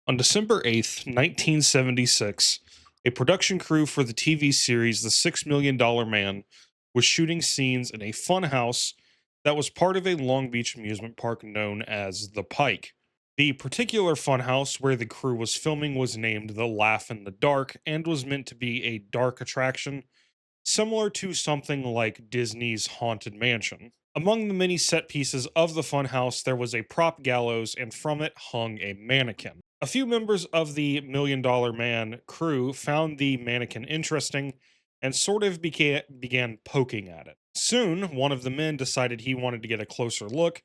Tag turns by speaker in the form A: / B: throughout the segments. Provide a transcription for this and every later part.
A: On December 8th, 1976, a production crew for the TV series The $6 Million Man was shooting scenes in a funhouse that was part of a Long Beach amusement park known as the Pike. The particular funhouse where the crew was filming was named the Laugh in the Dark and was meant to be a dark attraction similar to something like Disney's Haunted Mansion. Among the many set pieces of the funhouse, there was a prop gallows, and from it hung a mannequin. A few members of the $1 Million Man crew found the mannequin interesting and sort of began poking at it. Soon, one of the men decided he wanted to get a closer look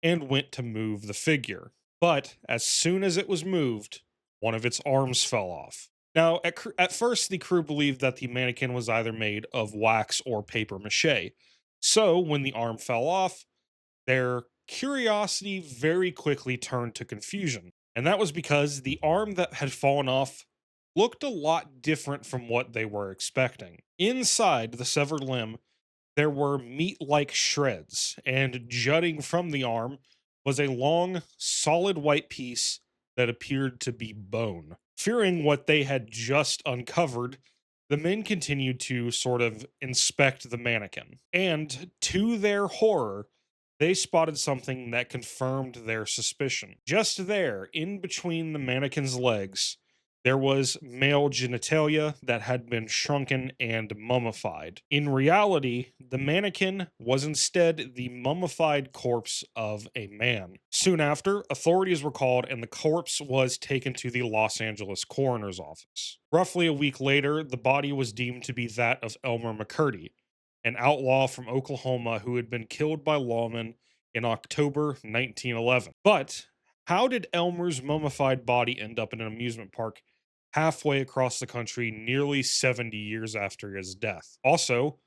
A: and went to move the figure. But as soon as it was moved, one of its arms fell off. Now, at first, the crew believed that the mannequin was either made of wax or paper mache. So, when the arm fell off, their curiosity very quickly turned to confusion. And that was because the arm that had fallen off looked a lot different from what they were expecting. Inside the severed limb, there were meat like shreds, and jutting from the arm was a long, solid white piece that appeared to be bone. Fearing what they had just uncovered, the men continued to sort of inspect the mannequin. And to their horror, they spotted something that confirmed their suspicion. Just there, in between the mannequin's legs, there was male genitalia that had been shrunken and mummified. In reality, the mannequin was instead the mummified corpse of a man. Soon after, authorities were called and the corpse was taken to the Los Angeles coroner's office. Roughly a week later, the body was deemed to be that of Elmer McCurdy, an outlaw from Oklahoma who had been killed by lawmen in October 1911. But how did Elmer's mummified body end up in an amusement park halfway across the country nearly 70 years after his death? Also,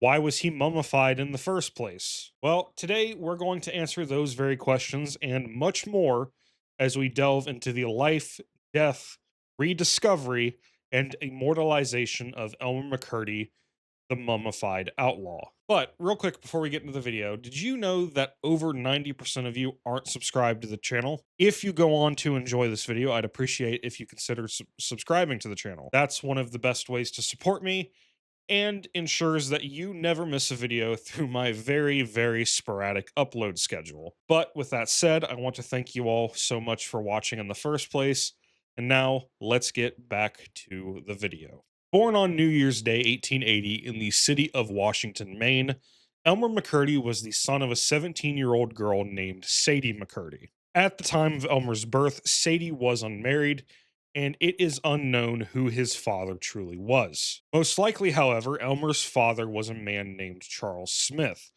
A: why was he mummified in the first place? Well, today we're going to answer those very questions and much more as we delve into the life, death, rediscovery, and immortalization of Elmer McCurdy, the mummified outlaw. But real quick before we get into the video, did you know that over 90% of you aren't subscribed to the channel? If you go on to enjoy this video, I'd appreciate if you consider subscribing to the channel. That's one of the best ways to support me and ensures that you never miss a video through my very, very sporadic upload schedule. But with that said, I want to thank you all so much for watching in the first place. And now let's get back to the video. Born on New Year's Day 1880 in the city of Washington, Maine, Elmer McCurdy was the son of a 17-year-old girl named Sadie McCurdy. At the time of Elmer's birth, Sadie was unmarried, and it is unknown who his father truly was. Most likely, however, Elmer's father was a man named Charles Smith,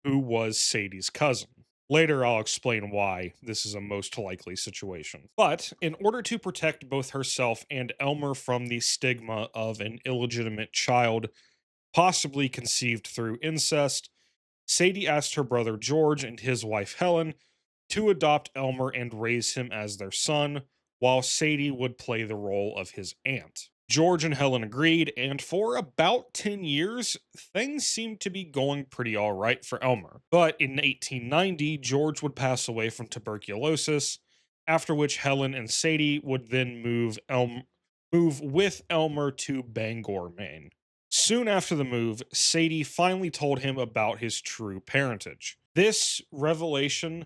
A: who was Sadie's cousin. Later, I'll explain why this is a most likely situation. But in order to protect both herself and Elmer from the stigma of an illegitimate child, possibly conceived through incest, Sadie asked her brother George and his wife Helen to adopt Elmer and raise him as their son, while Sadie would play the role of his aunt. George and Helen agreed, and for about 10 years, things seemed to be going pretty all right for Elmer. But in 1890, George would pass away from tuberculosis, after which Helen and Sadie would then move with Elmer to Bangor, Maine. Soon after the move, Sadie finally told him about his true parentage. This revelation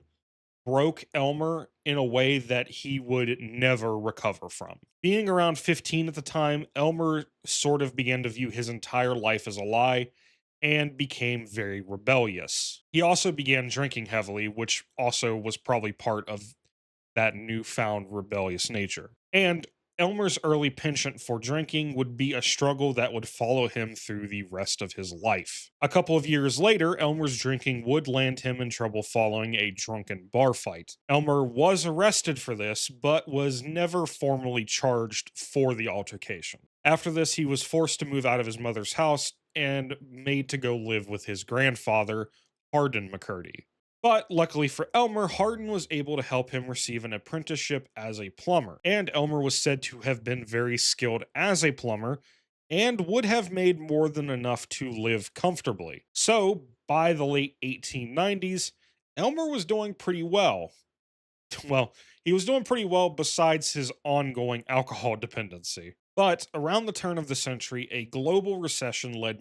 A: broke Elmer in a way that he would never recover from. Being around 15 at the time, Elmer sort of began to view his entire life as a lie and became very rebellious. He also began drinking heavily, which also was probably part of that newfound rebellious nature. And Elmer's early penchant for drinking would be a struggle that would follow him through the rest of his life. A couple of years later, Elmer's drinking would land him in trouble following a drunken bar fight. Elmer was arrested for this, but was never formally charged for the altercation. After this, he was forced to move out of his mother's house and made to go live with his grandfather, Hardin McCurdy. But luckily for Elmer, Hardin was able to help him receive an apprenticeship as a plumber, and Elmer was said to have been very skilled as a plumber and would have made more than enough to live comfortably. So, by the late 1890s, Elmer was doing pretty well. Well, he was doing pretty well besides his ongoing alcohol dependency. But around the turn of the century, a global recession led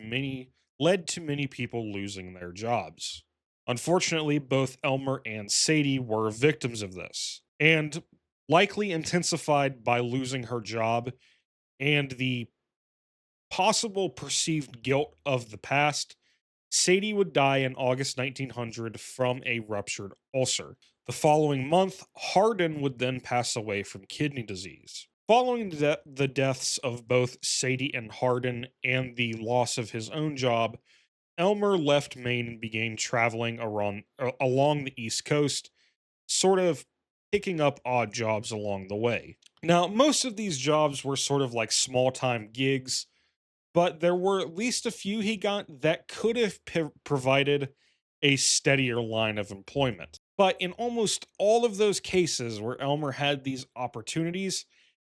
A: to many people losing their jobs. Unfortunately, both Elmer and Sadie were victims of this, and likely intensified by losing her job and the possible perceived guilt of the past. Sadie would die in August 1900 from a ruptured ulcer. The following month, Hardin would then pass away from kidney disease. Following the deaths of both Sadie and Hardin and the loss of his own job, Elmer left Maine and began traveling along the East Coast, sort of picking up odd jobs along the way. Now, most of these jobs were sort of like small time gigs, but there were at least a few he got that could have provided a steadier line of employment. But in almost all of those cases where Elmer had these opportunities,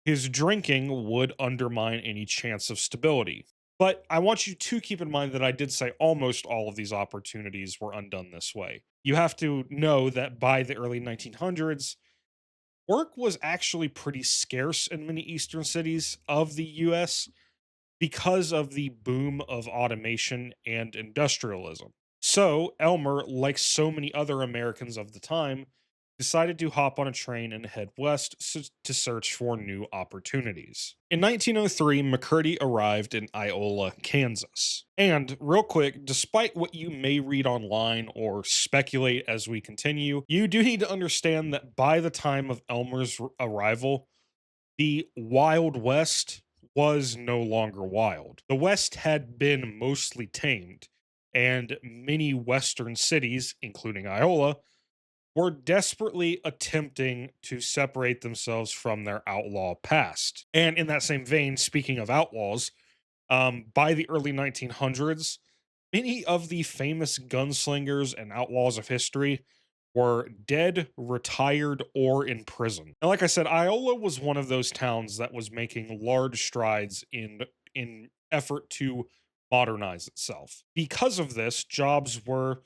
A: his drinking would undermine any chance of stability. But I want you to keep in mind that I did say almost all of these opportunities were undone this way. You have to know that by the early 1900s, work was actually pretty scarce in many eastern cities of the US because of the boom of automation and industrialism. So, Elmer, like so many other Americans of the time, decided to hop on a train and head west to search for new opportunities. In 1903, McCurdy arrived in Iola, Kansas. And, real quick, despite what you may read online or speculate as we continue, you do need to understand that by the time of Elmer's arrival, the Wild West was no longer wild. The West had been mostly tamed, and many Western cities, including Iola, were desperately attempting to separate themselves from their outlaw past. And in that same vein, speaking of outlaws, by the early 1900s, many of the famous gunslingers and outlaws of history were dead, retired, or in prison. And like I said, Iola was one of those towns that was making large strides in effort to modernize itself. Because of this, jobs were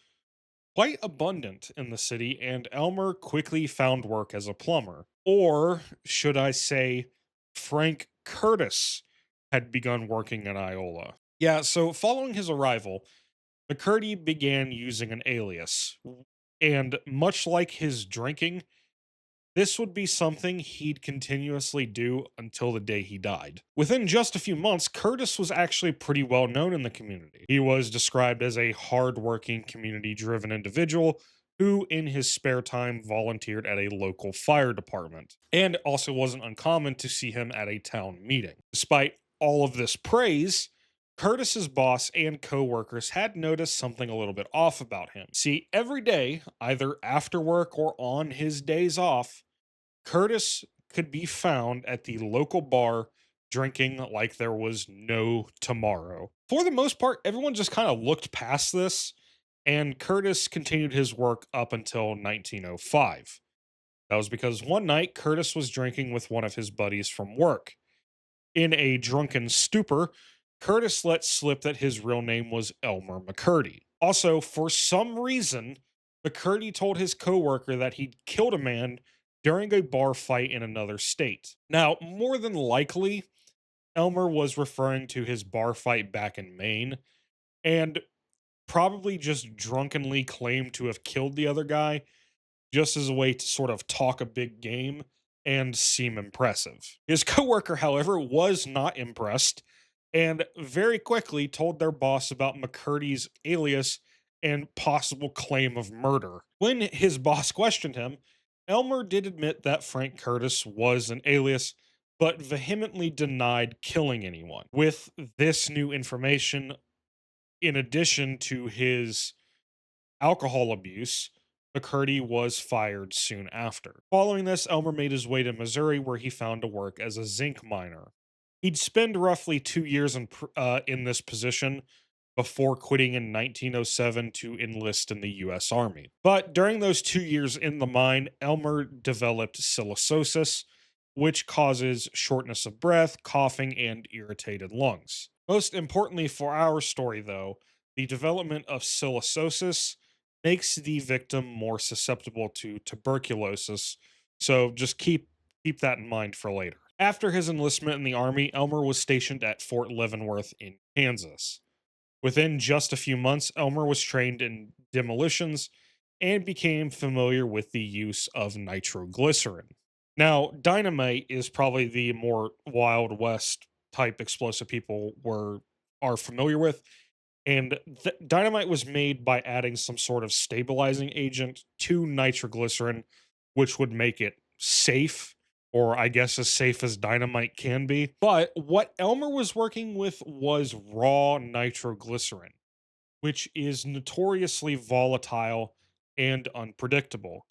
A: quite abundant in the city, and Elmer quickly found work as a plumber. Or should I say, Frank Curtis had begun working in Iola. Yeah, so following his arrival, McCurdy began using an alias. And much like his drinking, this would be something he'd continuously do until the day he died. Within just a few months, Curtis was actually pretty well known in the community. He was described as a hardworking, community driven individual who, in his spare time, volunteered at a local fire department. And also wasn't uncommon to see him at a town meeting. Despite all of this praise, Curtis's boss and coworkers had noticed something a little bit off about him. See, every day, either after work or on his days off, Curtis could be found at the local bar drinking like there was no tomorrow. For the most part, everyone just kind of looked past this, and Curtis continued his work up until 1905. That was because one night Curtis was drinking with one of his buddies from work. In a drunken stupor, Curtis let slip that his real name was Elmer McCurdy. Also, for some reason, McCurdy told his coworker that he'd killed a man during a bar fight in another state. Now, more than likely, Elmer was referring to his bar fight back in Maine and probably just drunkenly claimed to have killed the other guy just as a way to sort of talk a big game and seem impressive. His coworker, however, was not impressed and very quickly told their boss about McCurdy's alias and possible claim of murder. When his boss questioned him, Elmer did admit that Frank Curtis was an alias, but vehemently denied killing anyone. With this new information, in addition to his alcohol abuse, McCurdy was fired soon after. Following this, Elmer made his way to Missouri where he found to work as a zinc miner. He'd spend roughly 2 years in this position before quitting in 1907 to enlist in the U.S. Army. But during those 2 years in the mine, Elmer developed silicosis, which causes shortness of breath, coughing, and irritated lungs. Most importantly for our story, though, the development of silicosis makes the victim more susceptible to tuberculosis, So just keep that in mind for later. After his enlistment in the Army, Elmer was stationed at Fort Leavenworth in Kansas. Within just a few months, Elmer was trained in demolitions and became familiar with the use of nitroglycerin. Now, dynamite is probably the more Wild West type explosive people are familiar with, and dynamite was made by adding some sort of stabilizing agent to nitroglycerin, which would make it safe, or I guess as safe as dynamite can be. But what Elmer was working with was raw nitroglycerin, which is notoriously volatile and unpredictable.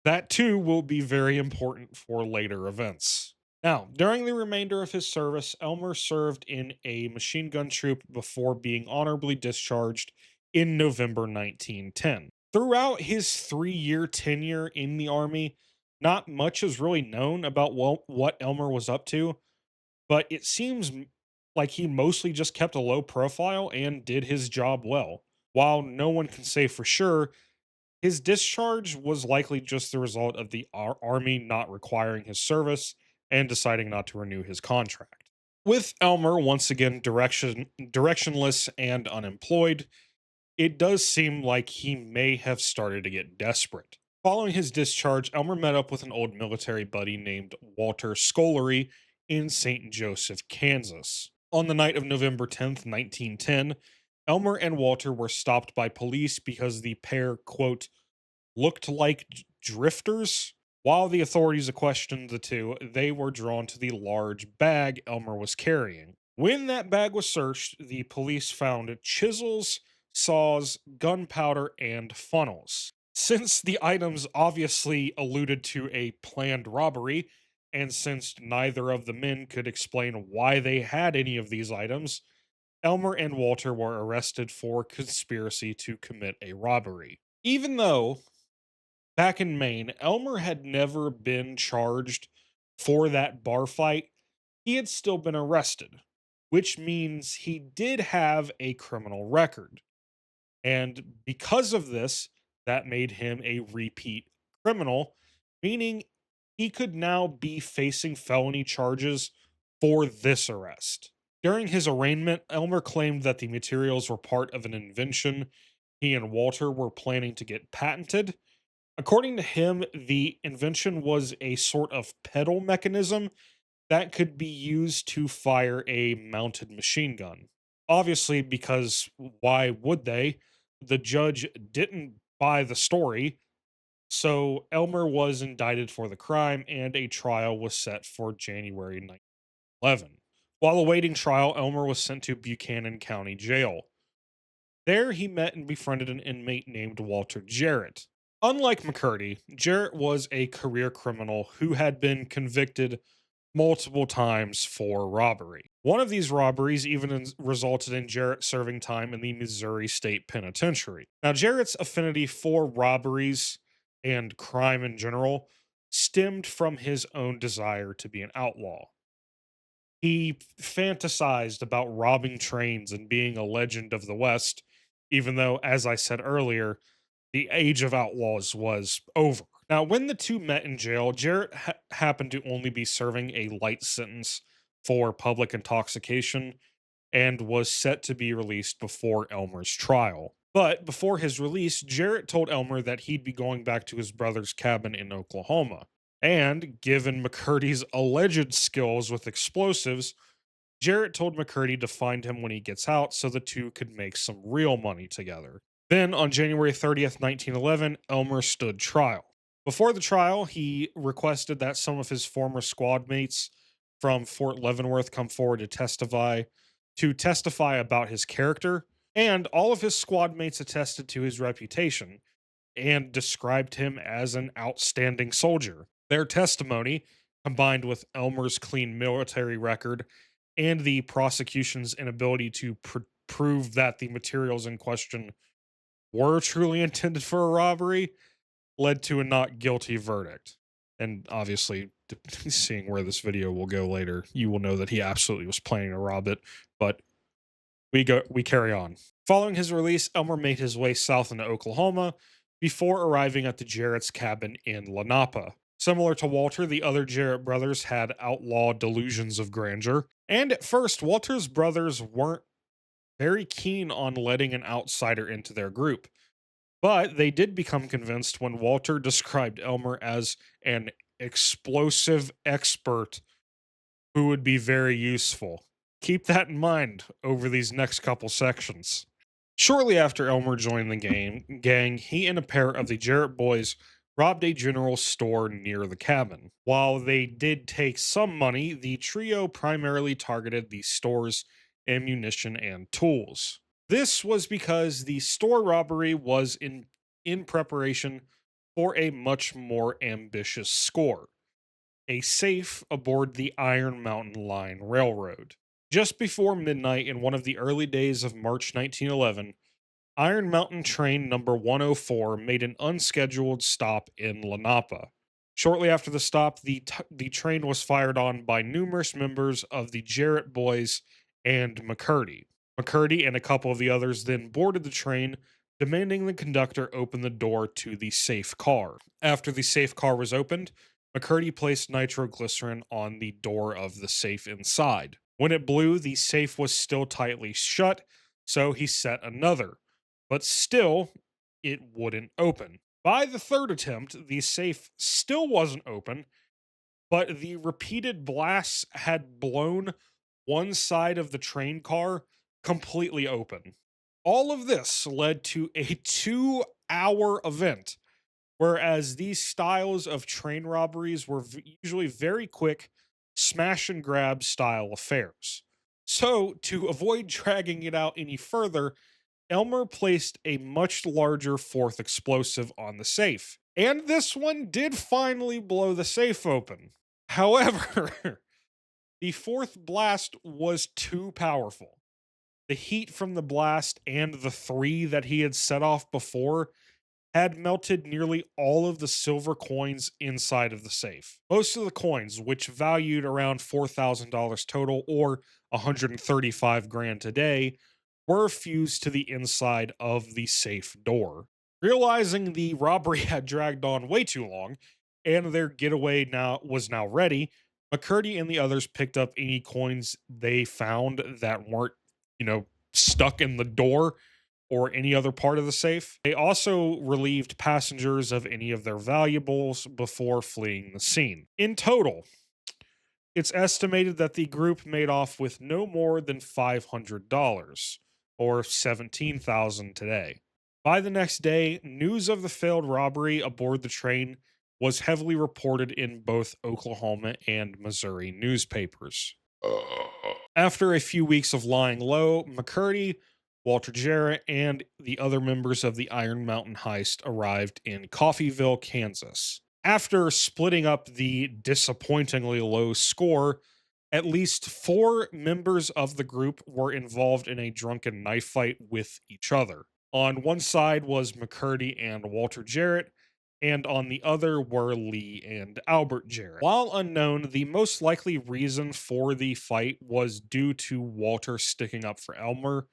A: That too will be very important for later events. Now, during the remainder of his service, Elmer served in a machine gun troop before being honorably discharged in November 1910. Throughout his 3 year tenure in the Army, not much is really known about what Elmer was up to, but it seems like he mostly just kept a low profile and did his job well. While no one can say for sure, his discharge was likely just the result of the Army not requiring his service and deciding not to renew his contract. With Elmer once again directionless and unemployed, it does seem like he may have started to get desperate. Following his discharge, Elmer met up with an old military buddy named Walter Scolary in St. Joseph, Kansas. On the night of November 10th, 1910, Elmer and Walter were stopped by police because the pair, quote, looked like drifters. While the authorities questioned the two, they were drawn to the large bag Elmer was carrying. When that bag was searched, the police found chisels, saws, gunpowder, and funnels. Since the items obviously alluded to a planned robbery, and since neither of the men could explain why they had any of these items, Elmer and Walter were arrested for conspiracy to commit a robbery. Even though back in Maine, Elmer had never been charged for that bar fight, he had still been arrested, which means he did have a criminal record. And because of this, that made him a repeat criminal, meaning he could now be facing felony charges for this arrest. During his arraignment, Elmer claimed that the materials were part of an invention he and Walter were planning to get patented. According to him, the invention was a sort of pedal mechanism that could be used to fire a mounted machine gun. Obviously, because why would they? The judge didn't buy the story, so Elmer was indicted for the crime and a trial was set for January 1911. While awaiting trial, Elmer was sent to Buchanan County Jail. There, he met and befriended an inmate named Walter Jarrett. Unlike McCurdy, Jarrett was a career criminal who had been convicted multiple times for robbery. One of these robberies even resulted in Jarrett serving time in the Missouri State Penitentiary. Now, Jarrett's affinity for robberies and crime in general stemmed from his own desire to be an outlaw. He fantasized about robbing trains and being a legend of the West, even though, as I said earlier, the age of outlaws was over. Now, when the two met in jail, Jarrett happened to only be serving a light sentence for public intoxication and was set to be released before Elmer's trial. But before his release, Jarrett told Elmer that he'd be going back to his brother's cabin in Oklahoma. And given McCurdy's alleged skills with explosives, Jarrett told McCurdy to find him when he gets out so the two could make some real money together. Then, on January 30th, 1911, Elmer stood trial. Before the trial, he requested that some of his former squad mates from Fort Leavenworth come forward to testify about his character, and all of his squad mates attested to his reputation and described him as an outstanding soldier. Their testimony, combined with Elmer's clean military record and the prosecution's inability to prove that the materials in question were truly intended for a robbery, led to a not guilty verdict. And obviously, seeing where this video will go later, you will know that he absolutely was planning to rob it. But we carry on. Following his release, Elmer made his way south into Oklahoma before arriving at the Jarrett's cabin in Lenape. Similar to Walter, the other Jarrett brothers had outlaw delusions of grandeur. And at first, Walter's brothers weren't very keen on letting an outsider into their group. But they did become convinced when Walter described Elmer as an explosive expert who would be very useful. Keep that in mind over these next couple sections. Shortly after Elmer joined the gang, he and a pair of the Jarrett boys robbed a general store near the cabin. While they did take some money, the trio primarily targeted the store's ammunition and tools. This was because the store robbery was in preparation for a much more ambitious score, a safe aboard the Iron Mountain Line Railroad. Just before midnight in one of the early days of March 1911, Iron Mountain Train number 104 made an unscheduled stop in Lenape. Shortly after the stop, the train was fired on by numerous members of the Jarrett boys and McCurdy. McCurdy and a couple of the others then boarded the train, demanding the conductor open the door to the safe car. After the safe car was opened, McCurdy placed nitroglycerin on the door of the safe inside. When it blew, the safe was still tightly shut, so he set another, but still, it wouldn't open. By the third attempt, the safe still wasn't open, but the repeated blasts had blown one side of the train car completely open. All of this led to a 2-hour event, whereas these styles of train robberies were usually very quick, smash and grab style affairs. So, to avoid dragging it out any further, Elmer placed a much larger fourth explosive on the safe. And this one did finally blow the safe open. However, the fourth blast was too powerful. The heat from the blast and the 3 that he had set off before had melted nearly all of the silver coins inside of the safe. Most of the coins, which valued around $4,000 total or 135 grand today, were fused to the inside of the safe door. Realizing the robbery had dragged on way too long and their getaway was now ready, McCurdy and the others picked up any coins they found that weren't, stuck in the door or any other part of the safe. They also relieved passengers of any of their valuables before fleeing the scene. In total, it's estimated that the group made off with no more than $500 or $17,000 today. By the next day, news of the failed robbery aboard the train was heavily reported in both Oklahoma and Missouri newspapers. After a few weeks of lying low, McCurdy, Walter Jarrett, and the other members of the Iron Mountain heist arrived in Coffeyville, Kansas. After splitting up the disappointingly low score, at least 4 members of the group were involved in a drunken knife fight with each other. On one side was McCurdy and Walter Jarrett, and on the other were Lee and Albert Jarrett. While unknown, the most likely reason for the fight was due to Walter sticking up for Elmer,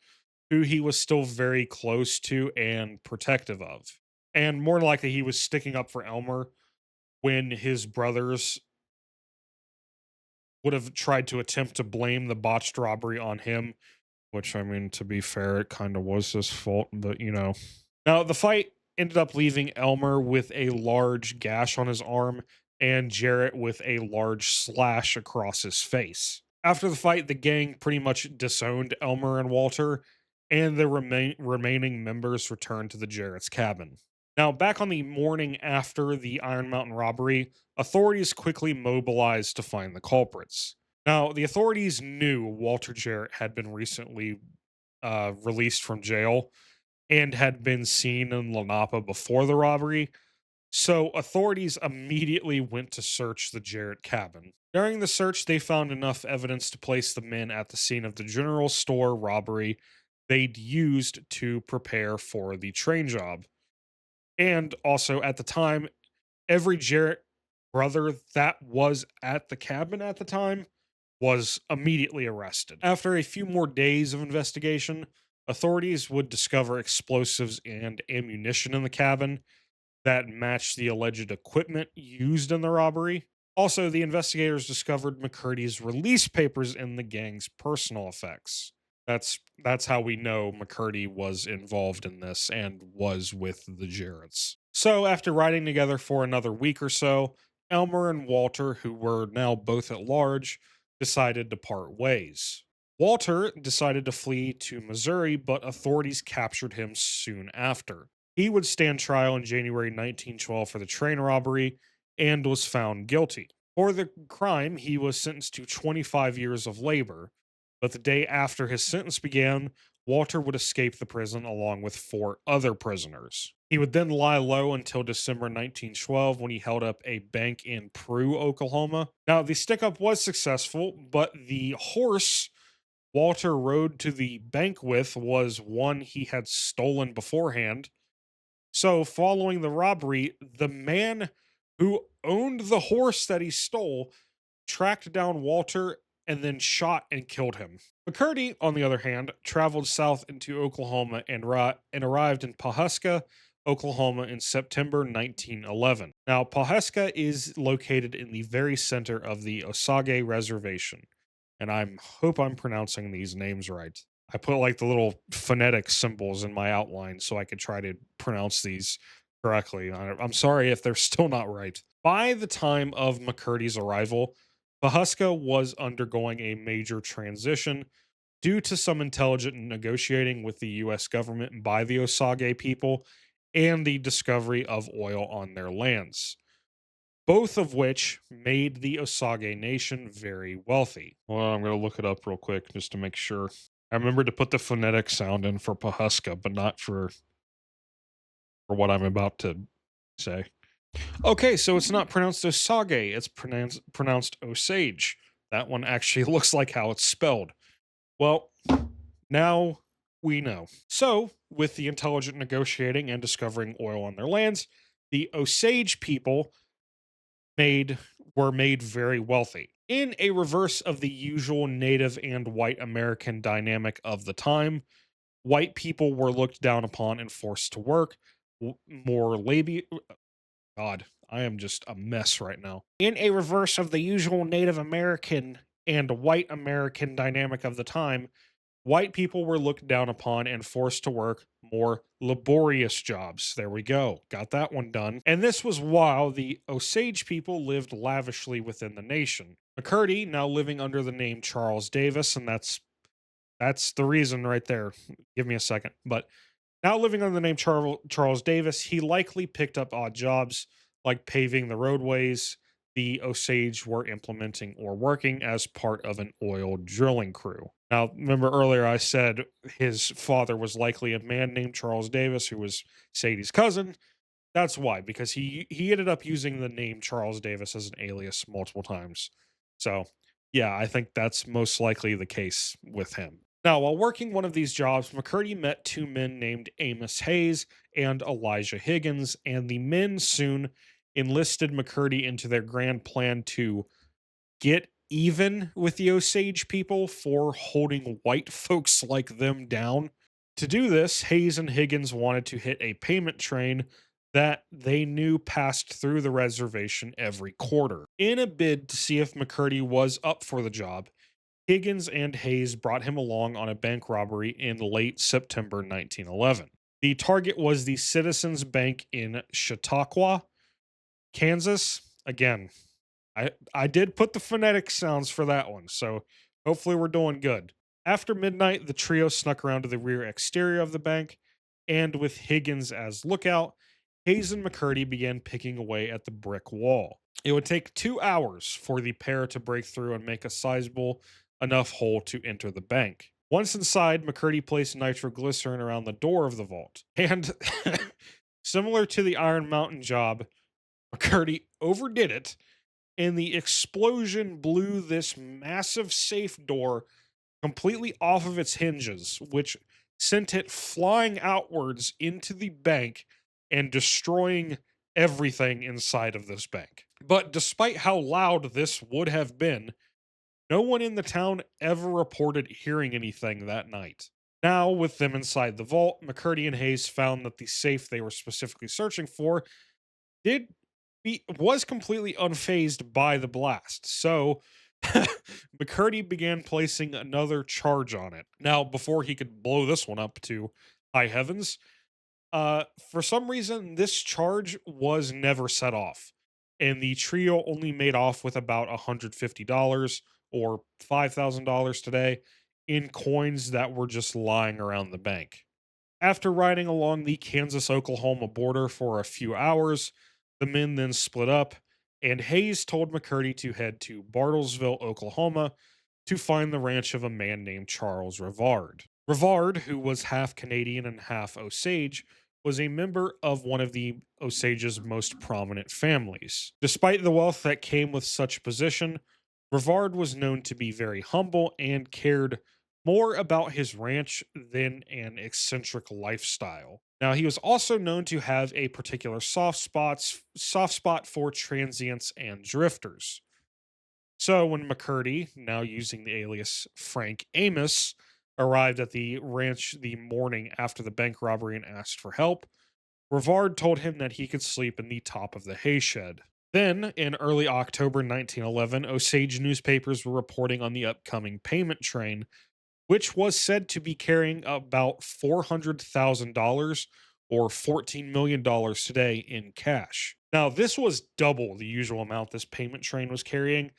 A: who he was still very close to and protective of. And more than likely, he was sticking up for Elmer when his brothers would have tried to attempt to blame the botched robbery on him, which, I mean, to be fair, it kind of was his fault, but Now, the fight ended up leaving Elmer with a large gash on his arm and Jarrett with a large slash across his face. After the fight, the gang pretty much disowned Elmer and Walter, and the remaining members returned to the Jarrett's cabin. Now, back on the morning after the Iron Mountain robbery, authorities quickly mobilized to find the culprits. Now, the authorities knew Walter Jarrett had been recently released from jail and had been seen in Lenape before the robbery, so authorities immediately went to search the Jarrett cabin. During the search, they found enough evidence to place the men at the scene of the general store robbery they'd used to prepare for the train job. And also, at the time, every Jarrett brother that was at the cabin at the time was immediately arrested. After a few more days of investigation, authorities would discover explosives and ammunition in the cabin, that matched the alleged equipment used in the robbery. Also, the investigators discovered McCurdy's release papers in the gang's personal effects. That's how we know McCurdy was involved in this and was with the Jarretts. So, after riding together for another week or so, Elmer and Walter, who were now both at large, decided to part ways. Walter decided to flee to Missouri, but authorities captured him soon after. He would stand trial in January 1912 for the train robbery and was found guilty. For the crime, he was sentenced to 25 years of labor, but the day after his sentence began, Walter would escape the prison along with four other prisoners. He would then lie low until December 1912 when he held up a bank in Prue, Oklahoma. Now, the stick up was successful, but the horse Walter rode to the bank with was one he had stolen beforehand. So, following the robbery, the man who owned the horse that he stole tracked down Walter and then shot and killed him. McCurdy, on the other hand, traveled south into Oklahoma and arrived in Pawhuska, Oklahoma in September 1911. Now, Pawhuska is located in the very center of the Osage Reservation, and I hope I'm pronouncing these names right. I put like the little phonetic symbols in my outline so I could try to pronounce these correctly. I'm sorry if they're still not right. By the time of McCurdy's arrival, Pawhuska was undergoing a major transition due to some intelligent negotiating with the US government by the Osage people and the discovery of oil on their lands, both of which made the Osage Nation very wealthy. Well, I'm going to look it up real quick just to make sure. I remember to put the phonetic sound in for Pawhuska, but not for what I'm about to say. Okay, so it's not pronounced Osage, it's pronounced Osage. That one actually looks like how it's spelled. Well, now we know. So, with the intelligent negotiating and discovering oil on their lands, the Osage people were made very wealthy. In a reverse of the usual Native and white American dynamic of the time, white people were looked down upon and forced to work more God, I am just a mess right now. In a reverse of the usual Native American and white American dynamic of the time, white people were looked down upon and forced to work more laborious jobs. There we go. Got that one done. And this was while the Osage people lived lavishly within the nation. McCurdy, now living under the name Charles Davis, and that's the reason right there. Give me a second. But now living under the name Charles Davis, he likely picked up odd jobs like paving the roadways the Osage were implementing or working as part of an oil drilling crew. Now, remember earlier I said his father was likely a man named Charles Davis, who was Sadie's cousin. That's why, because he ended up using the name Charles Davis as an alias multiple times. So, yeah, I think that's most likely the case with him. Now, while working one of these jobs, McCurdy met two men named Amos Hayes and Elijah Higgins, and the men soon enlisted McCurdy into their grand plan to get even with the Osage people for holding white folks like them down. To do this, Hayes and Higgins wanted to hit a payment train that they knew passed through the reservation every quarter. In a bid to see if McCurdy was up for the job, Higgins and Hayes brought him along on a bank robbery in late September 1911. The target was the Citizens Bank in Chautauqua, Kansas. Again, I did put the phonetic sounds for that one, so hopefully we're doing good. After midnight, the trio snuck around to the rear exterior of the bank, and with Higgins as lookout, Hayes and McCurdy began picking away at the brick wall. It would take 2 hours for the pair to break through and make a sizable enough hole to enter the bank. Once inside, McCurdy placed nitroglycerin around the door of the vault. And similar to the Iron Mountain job, McCurdy overdid it, and the explosion blew this massive safe door completely off of its hinges, which sent it flying outwards into the bank and destroying everything inside of this bank. But despite how loud this would have been, no one in the town ever reported hearing anything that night. Now, with them inside the vault, McCurdy and Hayes found that the safe they were specifically searching for did he was completely unfazed by the blast. So McCurdy began placing another charge on it. Now, before he could blow this one up to high heavens, for some reason, this charge was never set off, and the trio only made off with about $150 or $5,000 today in coins that were just lying around the bank. After riding along the Kansas Oklahoma border for a few hours, the men then split up, and Hayes told McCurdy to head to Bartlesville, Oklahoma, to find the ranch of a man named Charles Rivard. Rivard, who was half Canadian and half Osage, was a member of one of the Osage's most prominent families. Despite the wealth that came with such a position, Rivard was known to be very humble and cared more about his ranch than an eccentric lifestyle. Now, he was also known to have a particular soft spot for transients and drifters. So when McCurdy, now using the alias Frank Amos, arrived at the ranch the morning after the bank robbery and asked for help, Rivard told him that he could sleep in the top of the hay shed. Then, in early October 1911, Osage newspapers were reporting on the upcoming payment train, which was said to be carrying about $400,000 or $14 million today in cash. Now, this was double the usual amount this payment train was carrying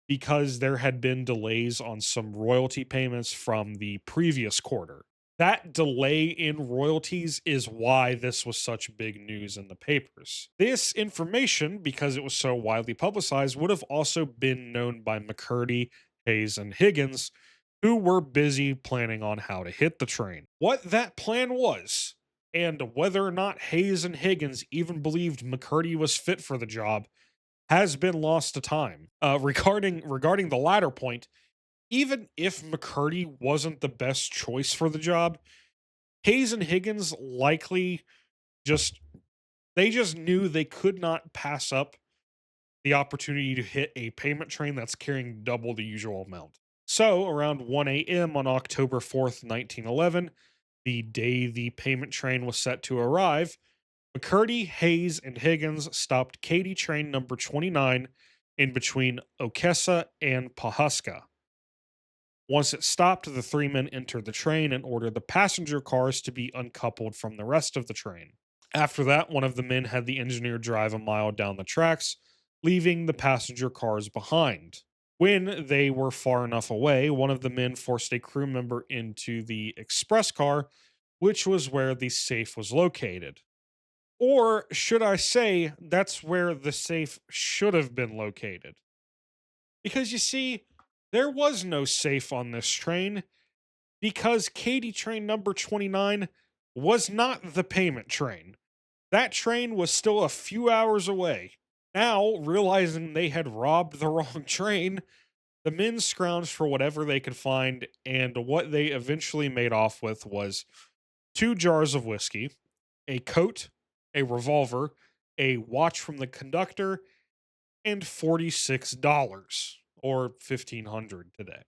A: because there had been delays on some royalty payments from the previous quarter. That delay in royalties is why this was such big news in the papers. This information, because it was so widely publicized, would have also been known by McCurdy, Hayes, and Higgins, who were busy planning on how to hit the train. What that plan was, and whether or not Hayes and Higgins even believed McCurdy was fit for the job, has been lost to time. Regarding the latter point, even if McCurdy wasn't the best choice for the job, Hayes and Higgins likely just they just knew they could not pass up the opportunity to hit a payment train that's carrying double the usual amount. So, around 1 a.m. on October 4th, 1911, the day the payment train was set to arrive, McCurdy, Hayes, and Higgins stopped Katy train number 29 in between Okessa and Pawhuska. Once it stopped, the three men entered the train and ordered the passenger cars to be uncoupled from the rest of the train. After that, one of the men had the engineer drive a mile down the tracks, leaving the passenger cars behind. When they were far enough away, one of the men forced a crew member into the express car, which was where the safe was located. Or should I say, that's where the safe should have been located. Because you see, there was no safe on this train because Katy train number 29 was not the payment train. That train was still a few hours away. Now, realizing they had robbed the wrong train, the men scrounged for whatever they could find, and what they eventually made off with was 2 jars of whiskey, a coat, a revolver, a watch from the conductor, and $46 or 1500 today.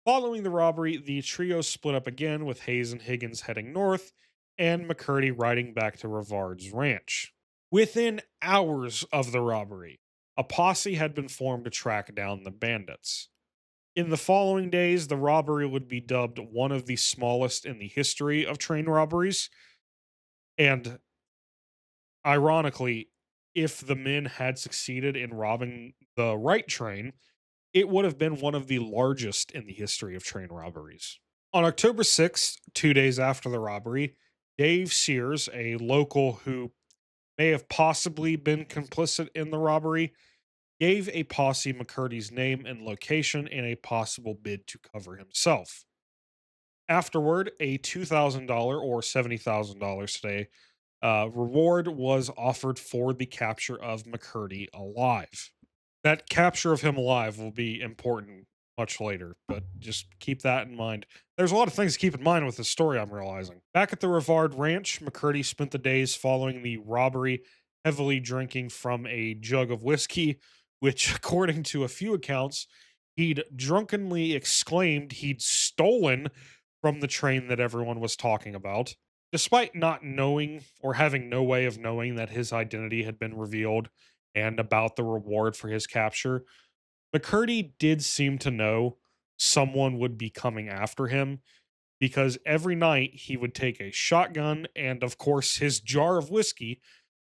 A: Following the robbery, the trio split up again with Hayes and Higgins heading north and McCurdy riding back to Rivard's ranch. Within hours of the robbery, a posse had been formed to track down the bandits. In the following days, the robbery would be dubbed one of the smallest in the history of train robberies. And ironically, if the men had succeeded in robbing the right train, it would have been one of the largest in the history of train robberies. On October 6th, 2 days after the robbery, Dave Sears, a local who may have possibly been complicit in the robbery, gave a posse McCurdy's name and location and a possible bid to cover himself. Afterward, a $2,000 or $70,000 today reward was offered for the capture of McCurdy alive. That capture of him alive will be important much later, but just keep that in mind. There's a lot of things to keep in mind with this story, I'm realizing. Back at the Rivard Ranch, McCurdy spent the days following the robbery heavily drinking from a jug of whiskey, which, according to a few accounts, he'd drunkenly exclaimed he'd stolen from the train that everyone was talking about. Despite not knowing or having no way of knowing that his identity had been revealed and about the reward for his capture, McCurdy did seem to know someone would be coming after him because every night he would take a shotgun and, of course, his jar of whiskey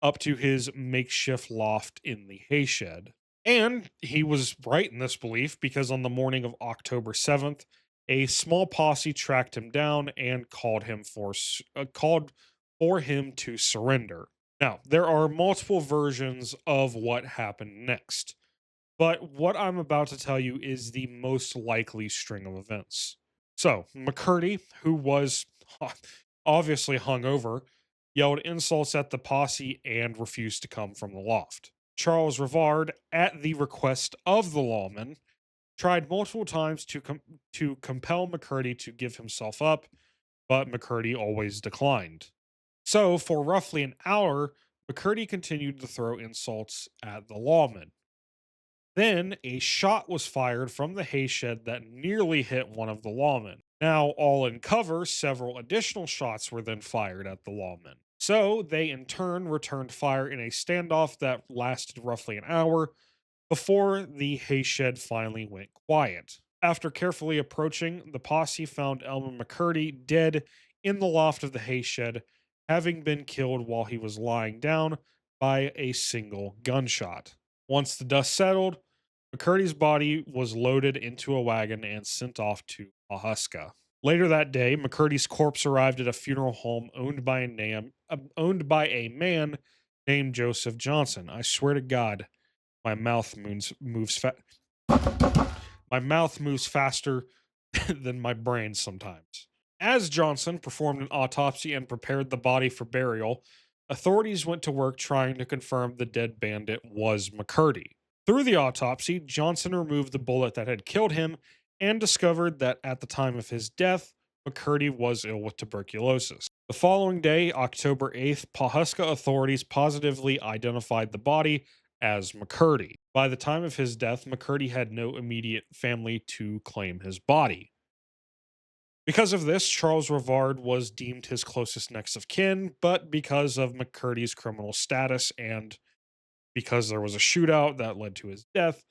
A: up to his makeshift loft in the hayshed. And he was right in this belief because on the morning of October 7th, a small posse tracked him down and called for him to surrender. Now, there are multiple versions of what happened next, but what I'm about to tell you is the most likely string of events. So, McCurdy, who was obviously hungover, yelled insults at the posse and refused to come from the loft. Charles Rivard, at the request of the lawman, tried multiple times to compel McCurdy to give himself up, but McCurdy always declined. So, for roughly an hour, McCurdy continued to throw insults at the lawman. Then a shot was fired from the hayshed that nearly hit one of the lawmen. Now, all in cover, several additional shots were then fired at the lawmen. So they in turn returned fire in a standoff that lasted roughly an hour before the hayshed finally went quiet. After carefully approaching, the posse found Elmer McCurdy dead in the loft of the hayshed, having been killed while he was lying down by a single gunshot. Once the dust settled, McCurdy's body was loaded into a wagon and sent off to Pahuska. Later that day, McCurdy's corpse arrived at a funeral home owned by a man named Joseph Johnson. I swear to God, my mouth my mouth moves faster than my brain sometimes. As Johnson performed an autopsy and prepared the body for burial, authorities went to work trying to confirm the dead bandit was McCurdy. Through the autopsy, Johnson removed the bullet that had killed him and discovered that at the time of his death, McCurdy was ill with tuberculosis. The following day, October 8th, Pahuska authorities positively identified the body as McCurdy. By the time of his death, McCurdy had no immediate family to claim his body. Because of this, Charles Rivard was deemed his closest next of kin, but because of McCurdy's criminal status and because there was a shootout that led to his death,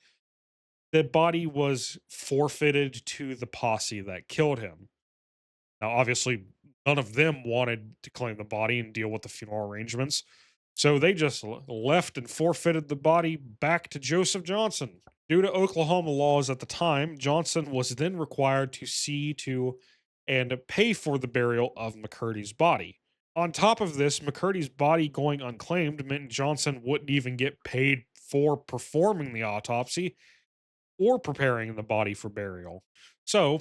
A: the body was forfeited to the posse that killed him. Now, obviously, none of them wanted to claim the body and deal with the funeral arrangements, so they just left and forfeited the body back to Joseph Johnson. Due to Oklahoma laws at the time, Johnson was then required to see to and pay for the burial of McCurdy's body. On top of this, McCurdy's body going unclaimed meant Johnson wouldn't even get paid for performing the autopsy or preparing the body for burial. So,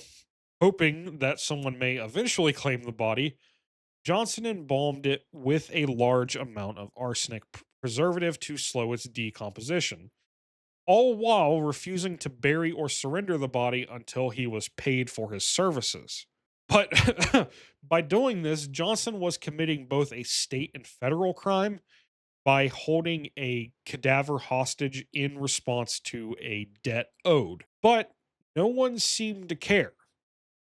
A: hoping that someone may eventually claim the body, Johnson embalmed it with a large amount of arsenic preservative to slow its decomposition, all while refusing to bury or surrender the body until he was paid for his services. But by doing this, Johnson was committing both a state and federal crime by holding a cadaver hostage in response to a debt owed. But no one seemed to care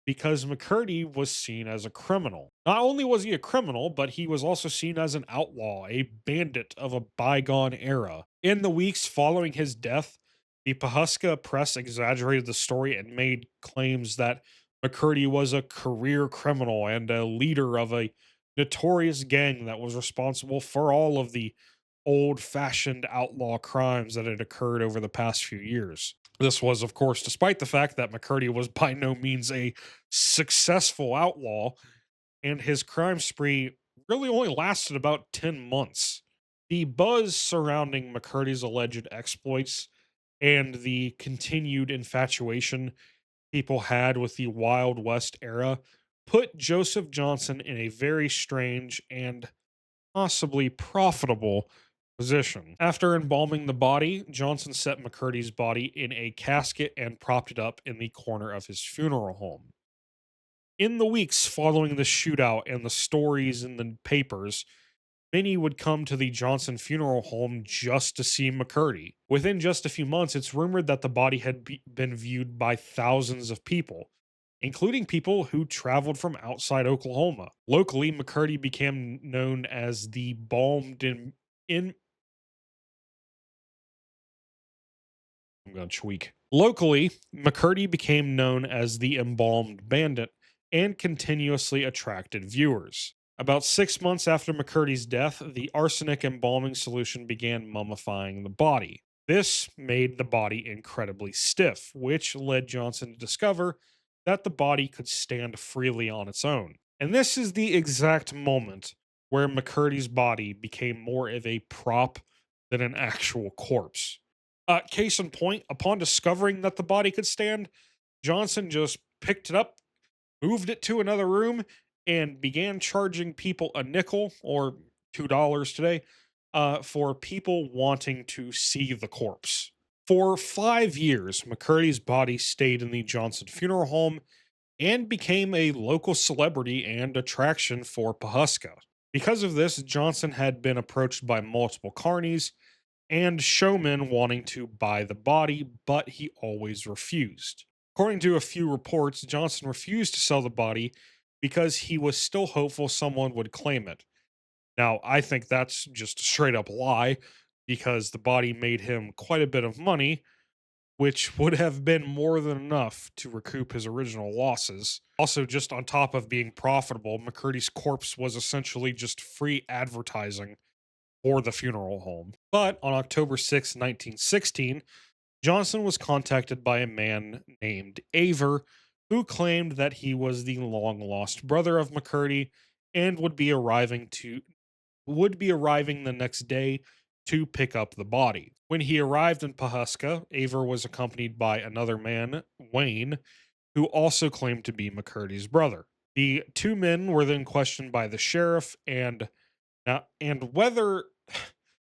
A: because McCurdy was seen as a criminal. Not only was he a criminal, but he was also seen as an outlaw, a bandit of a bygone era. In the weeks following his death, the Pahuska press exaggerated the story and made claims that McCurdy was a career criminal and a leader of a notorious gang that was responsible for all of the old fashioned outlaw crimes that had occurred over the past few years. This was, of course, despite the fact that McCurdy was by no means a successful outlaw, and his crime spree really only lasted about 10 months. The buzz surrounding McCurdy's alleged exploits and the continued infatuation people had with the Wild West era put Joseph Johnson in a very strange and possibly profitable position. After embalming the body, Johnson set McCurdy's body in a casket and propped it up in the corner of his funeral home. In the weeks following the shootout and the stories in the papers, many would come to the Johnson funeral home just to see McCurdy. Within just a few months, it's rumored that the body had been viewed by thousands of people, including people who traveled from outside Oklahoma. Locally, McCurdy became known as the balmed in I'm going to tweak. Locally, McCurdy became known as the embalmed bandit and continuously attracted viewers. About 6 months after McCurdy's death, the arsenic embalming solution began mummifying the body. This made the body incredibly stiff, which led Johnson to discover that the body could stand freely on its own. And this is the exact moment where McCurdy's body became more of a prop than an actual corpse. Case in point, upon discovering that the body could stand, Johnson just picked it up, moved it to another room, and began charging people a nickel or $2 today for people wanting to see the corpse. For 5 years, McCurdy's body stayed in the Johnson Funeral Home and became a local celebrity and attraction for Pahuska. Because of this, Johnson had been approached by multiple carnies and showmen wanting to buy the body, but he always refused. According to a few reports, Johnson refused to sell the body because he was still hopeful someone would claim it. Now, I think that's just a straight up lie because the body made him quite a bit of money, which would have been more than enough to recoup his original losses. Also, just on top of being profitable, McCurdy's corpse was essentially just free advertising for the funeral home. But on October 6, 1916, Johnson was contacted by a man named Aver who claimed that he was the long lost brother of McCurdy and would be arriving the next day to pick up the body. When he arrived in Pahuska, Aver was accompanied by another man, Wayne, who also claimed to be McCurdy's brother. The two men were then questioned by the sheriff and whether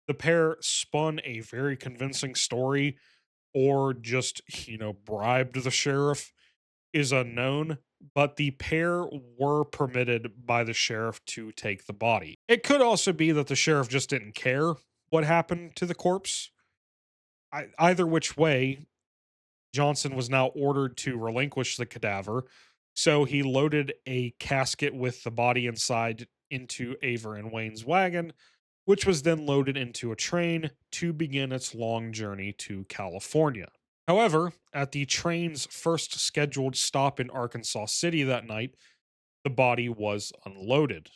A: the pair spun a very convincing story or just, bribed the sheriff is unknown, but the pair were permitted by the sheriff to take the body. It could also be that the sheriff just didn't care what happened to the corpse. Either which way, Johnson was now ordered to relinquish the cadaver, so he loaded a casket with the body inside into Aver and Wayne's wagon, which was then loaded into a train to begin its long journey to California. However, at the train's first scheduled stop in Arkansas City that night, the body was unloaded.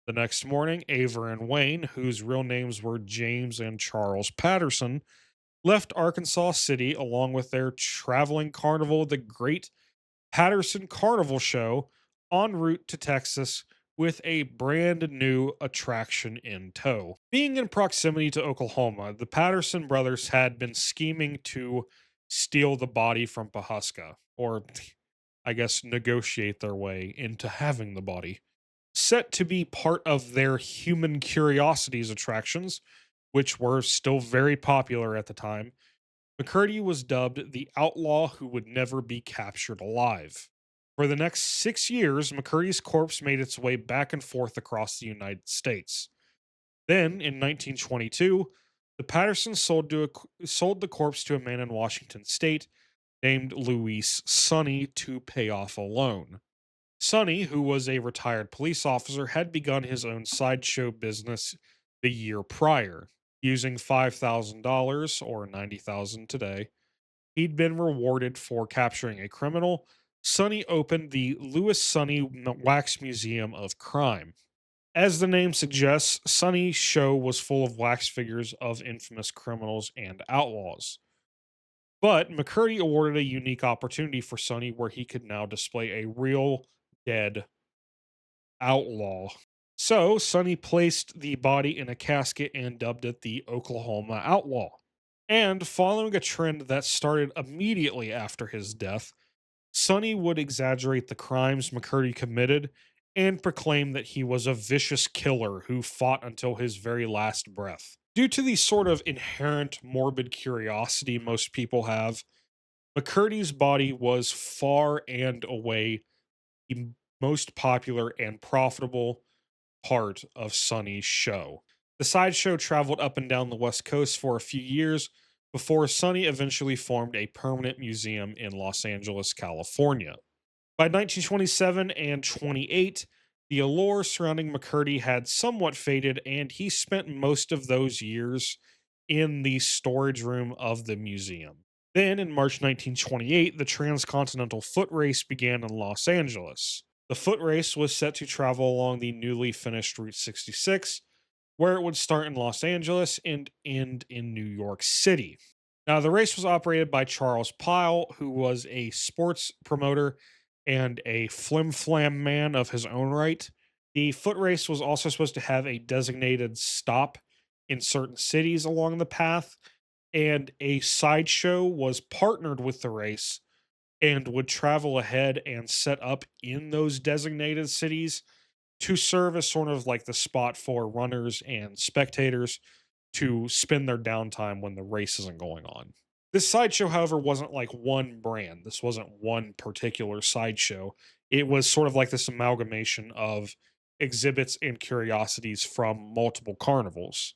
A: The next morning, Aver and Wayne, whose real names were James and Charles Patterson, left Arkansas City along with their traveling carnival, the Great Patterson Carnival Show, en route to Texas with a brand new attraction in tow. Being in proximity to Oklahoma, the Patterson brothers had been scheming to steal the body from Pahuska, or I guess negotiate their way into having the body. Set to be part of their human curiosities attractions, which were still very popular at the time, McCurdy was dubbed the outlaw who would never be captured alive. For the next 6 years, McCurdy's corpse made its way back and forth across the United States. Then, in 1922, the Pattersons sold the corpse to a man in Washington state named Luis Sonny to pay off a loan. Sonny, who was a retired police officer, had begun his own sideshow business the year prior. Using $5,000 or $90,000 today, he'd been rewarded for capturing a criminal. Sonny opened the Louis Sonny Wax Museum of Crime. As the name suggests, Sonny's show was full of wax figures of infamous criminals and outlaws. But McCurdy awarded a unique opportunity for Sonny where he could now display a real dead outlaw. So, Sonny placed the body in a casket and dubbed it the Oklahoma Outlaw. And following a trend that started immediately after his death, Sonny would exaggerate the crimes McCurdy committed and proclaim that he was a vicious killer who fought until his very last breath. Due to the sort of inherent morbid curiosity most people have, McCurdy's body was far and away the most popular and profitable part of Sonny's show. The sideshow traveled up and down the West Coast for a few years before Sonny eventually formed a permanent museum in Los Angeles, California. By 1927 and 28, the allure surrounding McCurdy had somewhat faded, and he spent most of those years in the storage room of the museum. Then, in March 1928, the Transcontinental Foot Race began in Los Angeles. The foot race was set to travel along the newly finished Route 66, where it would start in Los Angeles and end in New York City. Now, the race was operated by Charles Pyle, who was a sports promoter and a flim flam man of his own right. The foot race was also supposed to have a designated stop in certain cities along the path, and a sideshow was partnered with the race and would travel ahead and set up in those designated cities to serve as sort of like the spot for runners and spectators to spend their downtime when the race isn't going on. This sideshow, however, wasn't like one brand. This wasn't one particular sideshow. It was sort of like this amalgamation of exhibits and curiosities from multiple carnivals.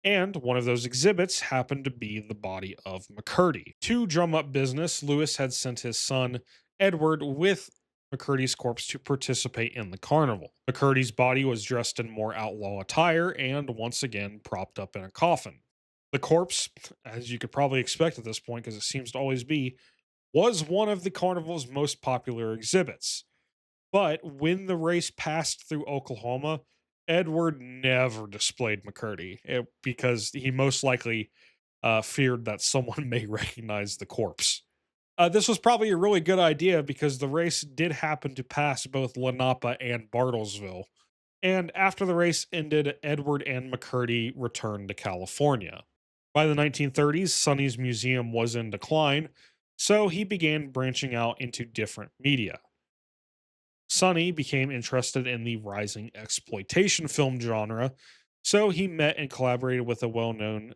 A: And one of those exhibits happened to be the body of McCurdy. To drum up business, Lewis had sent his son, Edward, with McCurdy's corpse to participate in the carnival. McCurdy's body was dressed in more outlaw attire and once again propped up in a coffin. The corpse, as you could probably expect at this point, because it seems to always be, was one of the carnival's most popular exhibits. But when the race passed through Oklahoma, Edward never displayed McCurdy because he most likely feared that someone may recognize the corpse. This was probably a really good idea because the race did happen to pass both Lenape and Bartlesville. And after the race ended, Edward and McCurdy returned to California. By the 1930s, Sonny's museum was in decline, so he began branching out into different media. Sonny became interested in the rising exploitation film genre, so he met and collaborated with a well known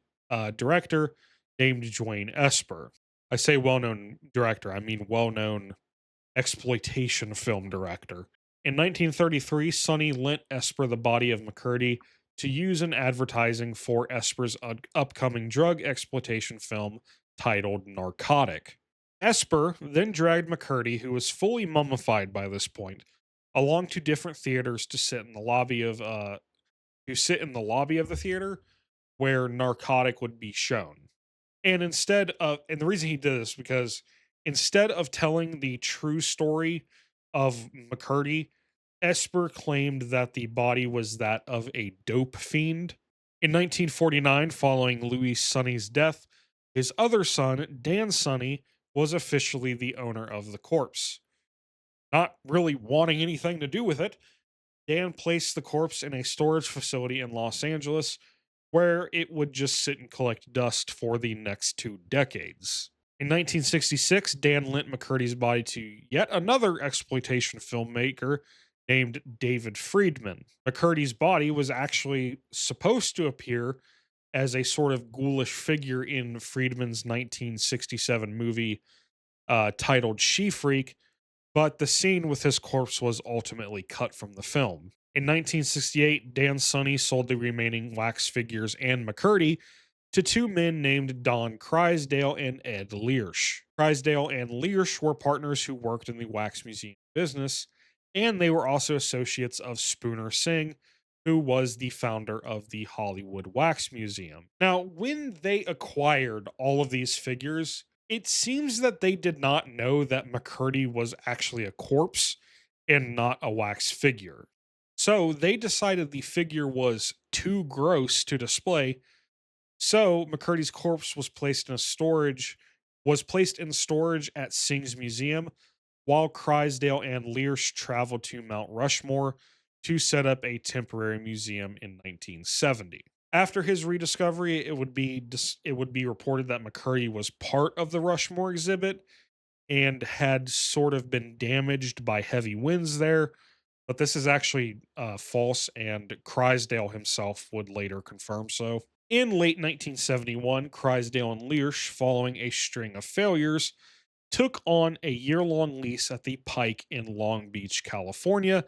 A: director named Dwayne Esper. I say well known director, I mean well known exploitation film director. In 1933, Sonny lent Esper the body of McCurdy to use in advertising for Esper's upcoming drug exploitation film titled Narcotic. Esper then dragged McCurdy, who was fully mummified by this point, along to different theaters to sit in the lobby of the theater where Narcotic would be shown. And the reason he did this because instead of telling the true story of McCurdy, Esper claimed that the body was that of a dope fiend. In 1949, following Louis Sonny's death, his other son, Dan Sonny, was officially the owner of the corpse. Not really wanting anything to do with it, Dan placed the corpse in a storage facility in Los Angeles where it would just sit and collect dust for the next 2 decades. In 1966, Dan lent McCurdy's body to yet another exploitation filmmaker named David Friedman. McCurdy's body was actually supposed to appear as a sort of ghoulish figure in Friedman's 1967 movie titled She Freak, but the scene with his corpse was ultimately cut from the film. In 1968, Dan Sonny sold the remaining wax figures and McCurdy to two men named Don Crysdale and Ed Learsh. Crysdale and Learsh were partners who worked in the wax museum business, and they were also associates of Spooner Singh, who was the founder of the Hollywood Wax Museum. Now, when they acquired all of these figures, it seems that they did not know that McCurdy was actually a corpse and not a wax figure. So they decided the figure was too gross to display. So McCurdy's corpse was placed in storage at Singh's museum, while Crysdale and Learsh traveled to Mount Rushmore to set up a temporary museum in 1970. After his rediscovery, it would be reported that McCurdy was part of the Rushmore exhibit and had sort of been damaged by heavy winds there. But this is actually false, and Crysdale himself would later confirm so. In late 1971, Crysdale and Learsh, following a string of failures, took on a year-long lease at the Pike in Long Beach, California,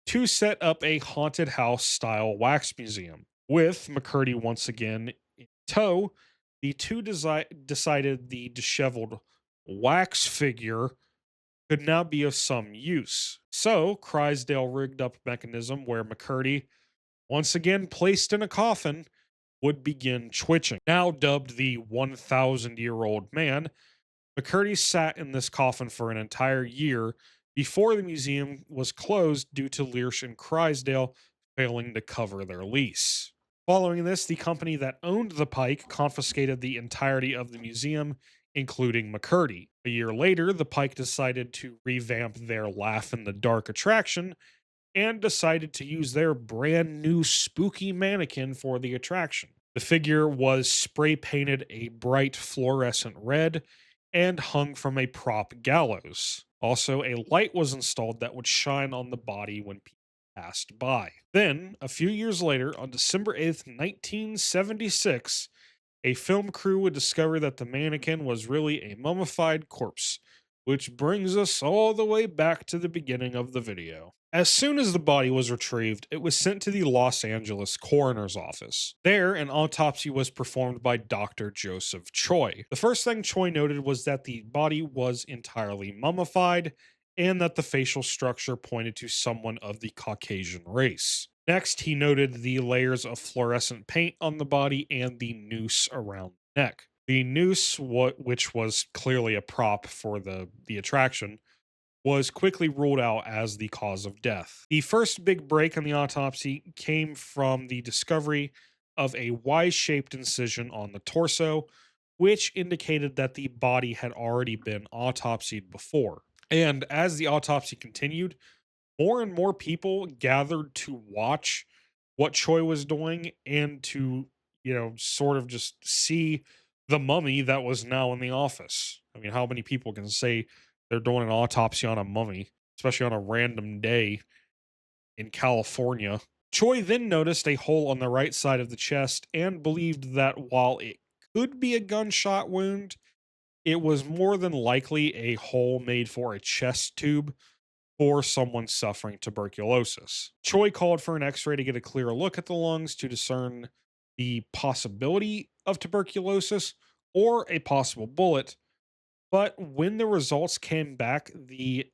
A: to set up a haunted house-style wax museum. With McCurdy once again in tow, the two decided the disheveled wax figure could now be of some use. So, Crysdale rigged up a mechanism where McCurdy, once again placed in a coffin, would begin twitching. Now dubbed the 1,000-year-old man, McCurdy sat in this coffin for an entire year before the museum was closed due to Learsh and Crysdale failing to cover their lease. Following this, the company that owned the Pike confiscated the entirety of the museum, including McCurdy. A year later, the Pike decided to revamp their Laugh in the Dark attraction and decided to use their brand new spooky mannequin for the attraction. The figure was spray painted a bright fluorescent red and hung from a prop gallows. Also, a light was installed that would shine on the body when people passed by. Then, a few years later, on December 8th, 1976, a film crew would discover that the mannequin was really a mummified corpse, which brings us all the way back to the beginning of the video. As soon as the body was retrieved, it was sent to the Los Angeles coroner's office. There, an autopsy was performed by Dr. Joseph Choi. The first thing Choi noted was that the body was entirely mummified and that the facial structure pointed to someone of the Caucasian race. Next, he noted the layers of fluorescent paint on the body and the noose around the neck. The noose, which was clearly a prop for the attraction, was quickly ruled out as the cause of death. The first big break in the autopsy came from the discovery of a Y-shaped incision on the torso, which indicated that the body had already been autopsied before. And as the autopsy continued, more and more people gathered to watch what Choi was doing and to, sort of just see the mummy that was now in the office. I mean, how many people can say they're doing an autopsy on a mummy, especially on a random day in California? Choi then noticed a hole on the right side of the chest and believed that while it could be a gunshot wound, it was more than likely a hole made for a chest tube for someone suffering tuberculosis. Choi called for an x ray to get a clearer look at the lungs to discern the possibility of tuberculosis or a possible bullet. But when the results came back, the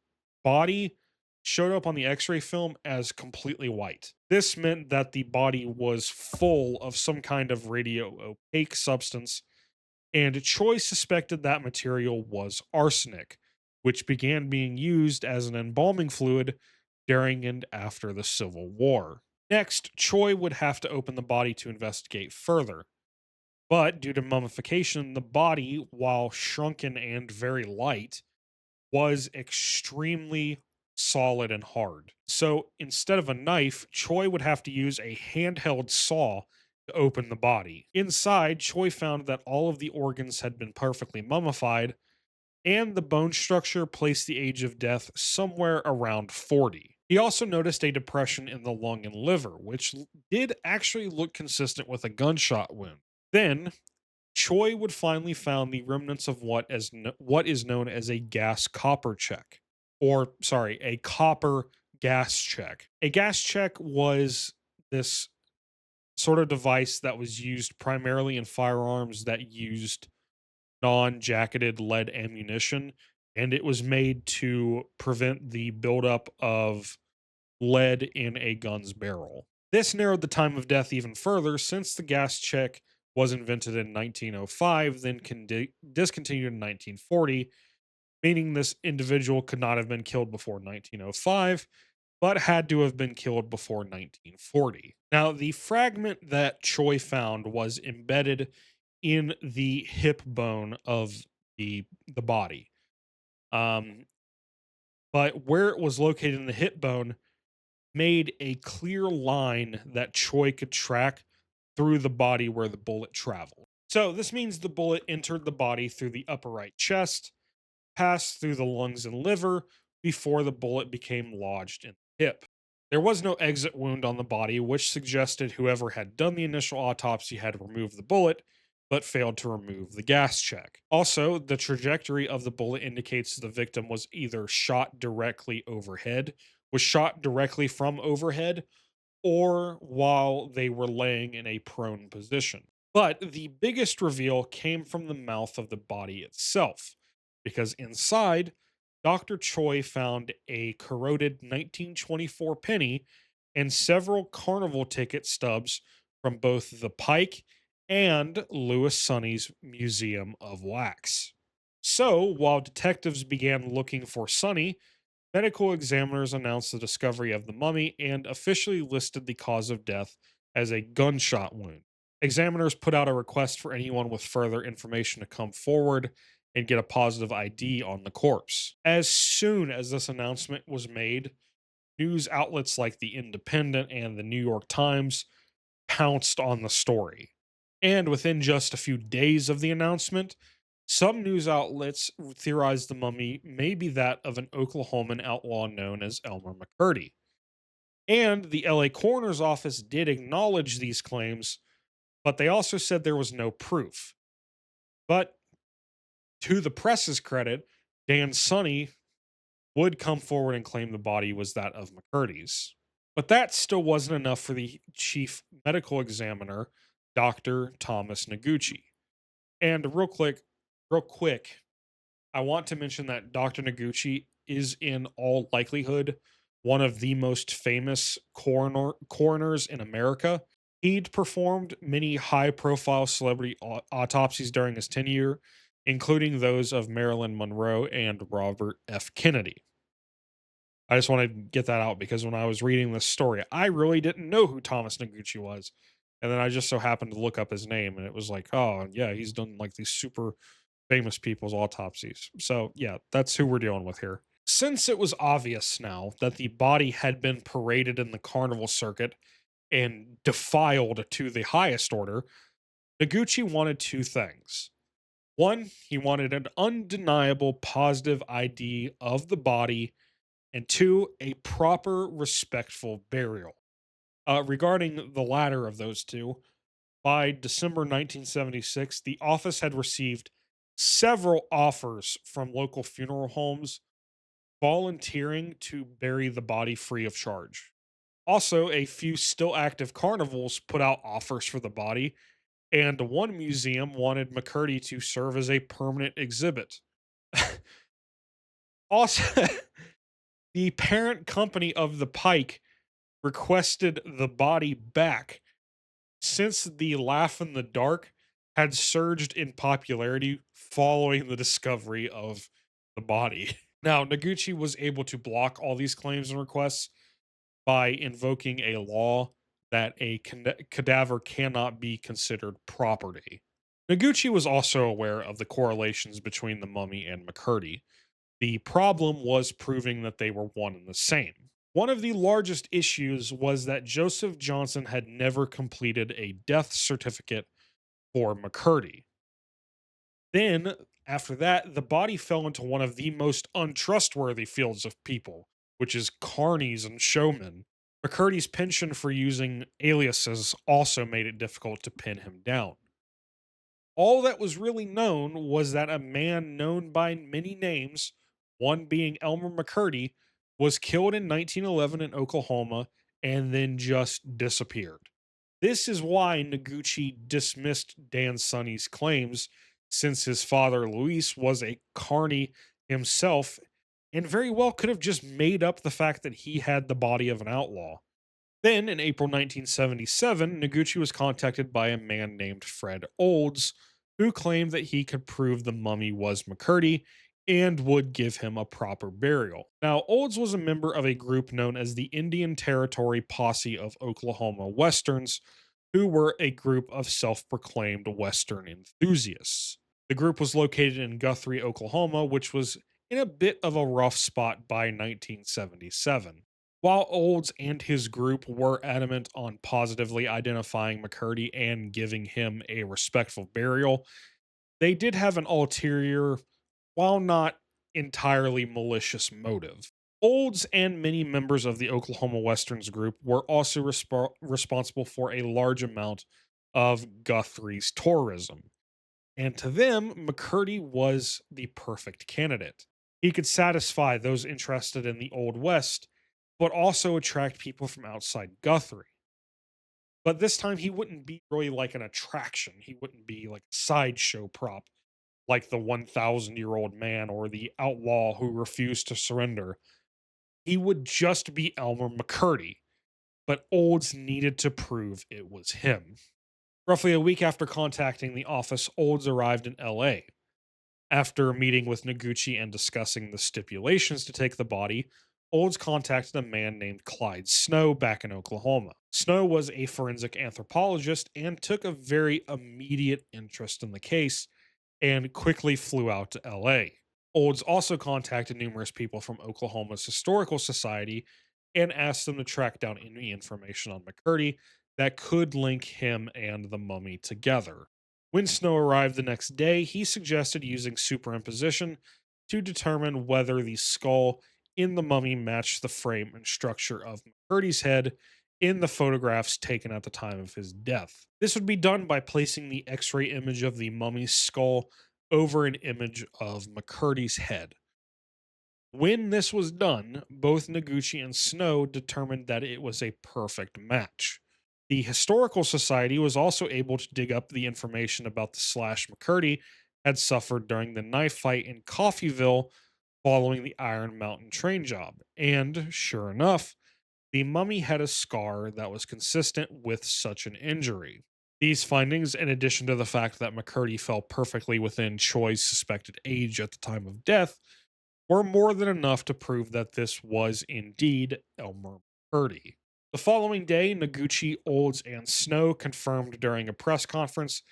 A: body showed up on the x ray film as completely white. This meant that the body was full of some kind of radio opaque substance, and Choi suspected that material was arsenic, which began being used as an embalming fluid during and after the Civil War. Next, Choi would have to open the body to investigate further. But due to mummification, the body, while shrunken and very light, was extremely solid and hard. So instead of a knife, Choi would have to use a handheld saw to open the body. Inside, Choi found that all of the organs had been perfectly mummified, and the bone structure placed the age of death somewhere around 40. He also noticed a depression in the lung and liver, which did actually look consistent with a gunshot wound. Then, Choi would finally found the remnants of what is known as a gas copper check, or sorry, a copper gas check. A gas check was this sort of device that was used primarily in firearms that used non-jacketed lead ammunition, and it was made to prevent the buildup of lead in a gun's barrel. This narrowed the time of death even further since the gas check was invented in 1905, then discontinued in 1940, meaning this individual could not have been killed before 1905, but had to have been killed before 1940. Now, the fragment that Choi found was embedded in the hip bone of the body. But where it was located in the hip bone made a clear line that Choi could track through the body where the bullet traveled. So this means the bullet entered the body through the upper right chest, passed through the lungs and liver before the bullet became lodged in the hip. There was no exit wound on the body, which suggested whoever had done the initial autopsy had removed the bullet, but failed to remove the gas check. Also, the trajectory of the bullet indicates the victim was either shot directly from overhead, or while they were laying in a prone position. But the biggest reveal came from the mouth of the body itself, because inside, Dr. Choi found a corroded 1924 penny and several carnival ticket stubs from both the Pike and Louis Sonny's Museum of Wax. So, while detectives began looking for Sonny, medical examiners announced the discovery of the mummy and officially listed the cause of death as a gunshot wound. Examiners put out a request for anyone with further information to come forward and get a positive ID on the corpse. As soon as this announcement was made, news outlets like The Independent and the New York Times pounced on the story. And within just a few days of the announcement, some news outlets theorized the mummy may be that of an Oklahoman outlaw known as Elmer McCurdy. And the LA coroner's office did acknowledge these claims, but they also said there was no proof. But to the press's credit, Dan Sonny would come forward and claim the body was that of McCurdy's. But that still wasn't enough for the chief medical examiner, Dr. Thomas Noguchi. And real quick, I want to mention that Dr. Noguchi is in all likelihood one of the most famous coroners in America. He'd performed many high profile celebrity autopsies during his tenure, including those of Marilyn Monroe and Robert F. Kennedy. I just want to get that out because when I was reading this story, I really didn't know who Thomas Noguchi was. And then I just so happened to look up his name and it was like, oh, yeah, he's done like these super famous people's autopsies. So, yeah, that's who we're dealing with here. Since it was obvious now that the body had been paraded in the carnival circuit and defiled to the highest order, Noguchi wanted two things. One, he wanted an undeniable positive ID of the body, and two, a proper, respectful burial. Regarding the latter of those two, by December 1976, the office had received several offers from local funeral homes volunteering to bury the body free of charge. Also, a few still active carnivals put out offers for the body, and one museum wanted McCurdy to serve as a permanent exhibit. Also, the parent company of the Pike requested the body back since the Laugh in the Dark had surged in popularity following the discovery of the body. Now, Noguchi was able to block all these claims and requests by invoking a law that a cadaver cannot be considered property. Noguchi was also aware of the correlations between the mummy and McCurdy. The problem was proving that they were one and the same. One of the largest issues was that Joseph Johnson had never completed a death certificate for McCurdy. Then, after that, the body fell into one of the most untrustworthy fields of people, which is carnies and showmen. McCurdy's penchant for using aliases also made it difficult to pin him down. All that was really known was that a man known by many names, one being Elmer McCurdy, was killed in 1911 in Oklahoma and then just disappeared. This is why Noguchi dismissed Dan Sonny's claims, since his father Luis was a carny himself and very well could have just made up the fact that he had the body of an outlaw. Then, in April 1977, Noguchi was contacted by a man named Fred Olds, who claimed that he could prove the mummy was McCurdy and would give him a proper burial. Now, Olds was a member of a group known as the Indian Territory Posse of Oklahoma Westerns, who were a group of self proclaimed Western enthusiasts. The group was located in Guthrie, Oklahoma, which was in a bit of a rough spot by 1977. While Olds and his group were adamant on positively identifying McCurdy and giving him a respectful burial, they did have an ulterior, while not entirely malicious motive. Olds and many members of the Oklahoma Westerns group were also responsible for a large amount of Guthrie's tourism. And to them, McCurdy was the perfect candidate. He could satisfy those interested in the Old West, but also attract people from outside Guthrie. But this time, he wouldn't be really like an attraction. He wouldn't be like a sideshow prop. like the 1,000-year-old man or the outlaw who refused to surrender. He would just be Elmer McCurdy, but Olds needed to prove it was him. Roughly a week after contacting the office, Olds arrived in LA. After meeting with Noguchi and discussing the stipulations to take the body, Olds contacted a man named Clyde Snow back in Oklahoma. Snow was a forensic anthropologist and took a very immediate interest in the case and quickly flew out to LA. Olds also contacted numerous people from Oklahoma's Historical Society and asked them to track down any information on McCurdy that could link him and the mummy together. When Snow arrived the next day, he suggested using superimposition to determine whether the skull in the mummy matched the frame and structure of McCurdy's head in the photographs taken at the time of his death. This would be done by placing the X ray image of the mummy's skull over an image of McCurdy's head. When this was done, both Noguchi and Snow determined that it was a perfect match. The Historical Society was also able to dig up the information about the slash McCurdy had suffered during the knife fight in Coffeyville following the Iron Mountain train job. And sure enough, the mummy had a scar that was consistent with such an injury. These findings, in addition to the fact that McCurdy fell perfectly within Choi's suspected age at the time of death, were more than enough to prove that this was indeed Elmer McCurdy. The following day, Noguchi, Olds, and Snow confirmed during a press conference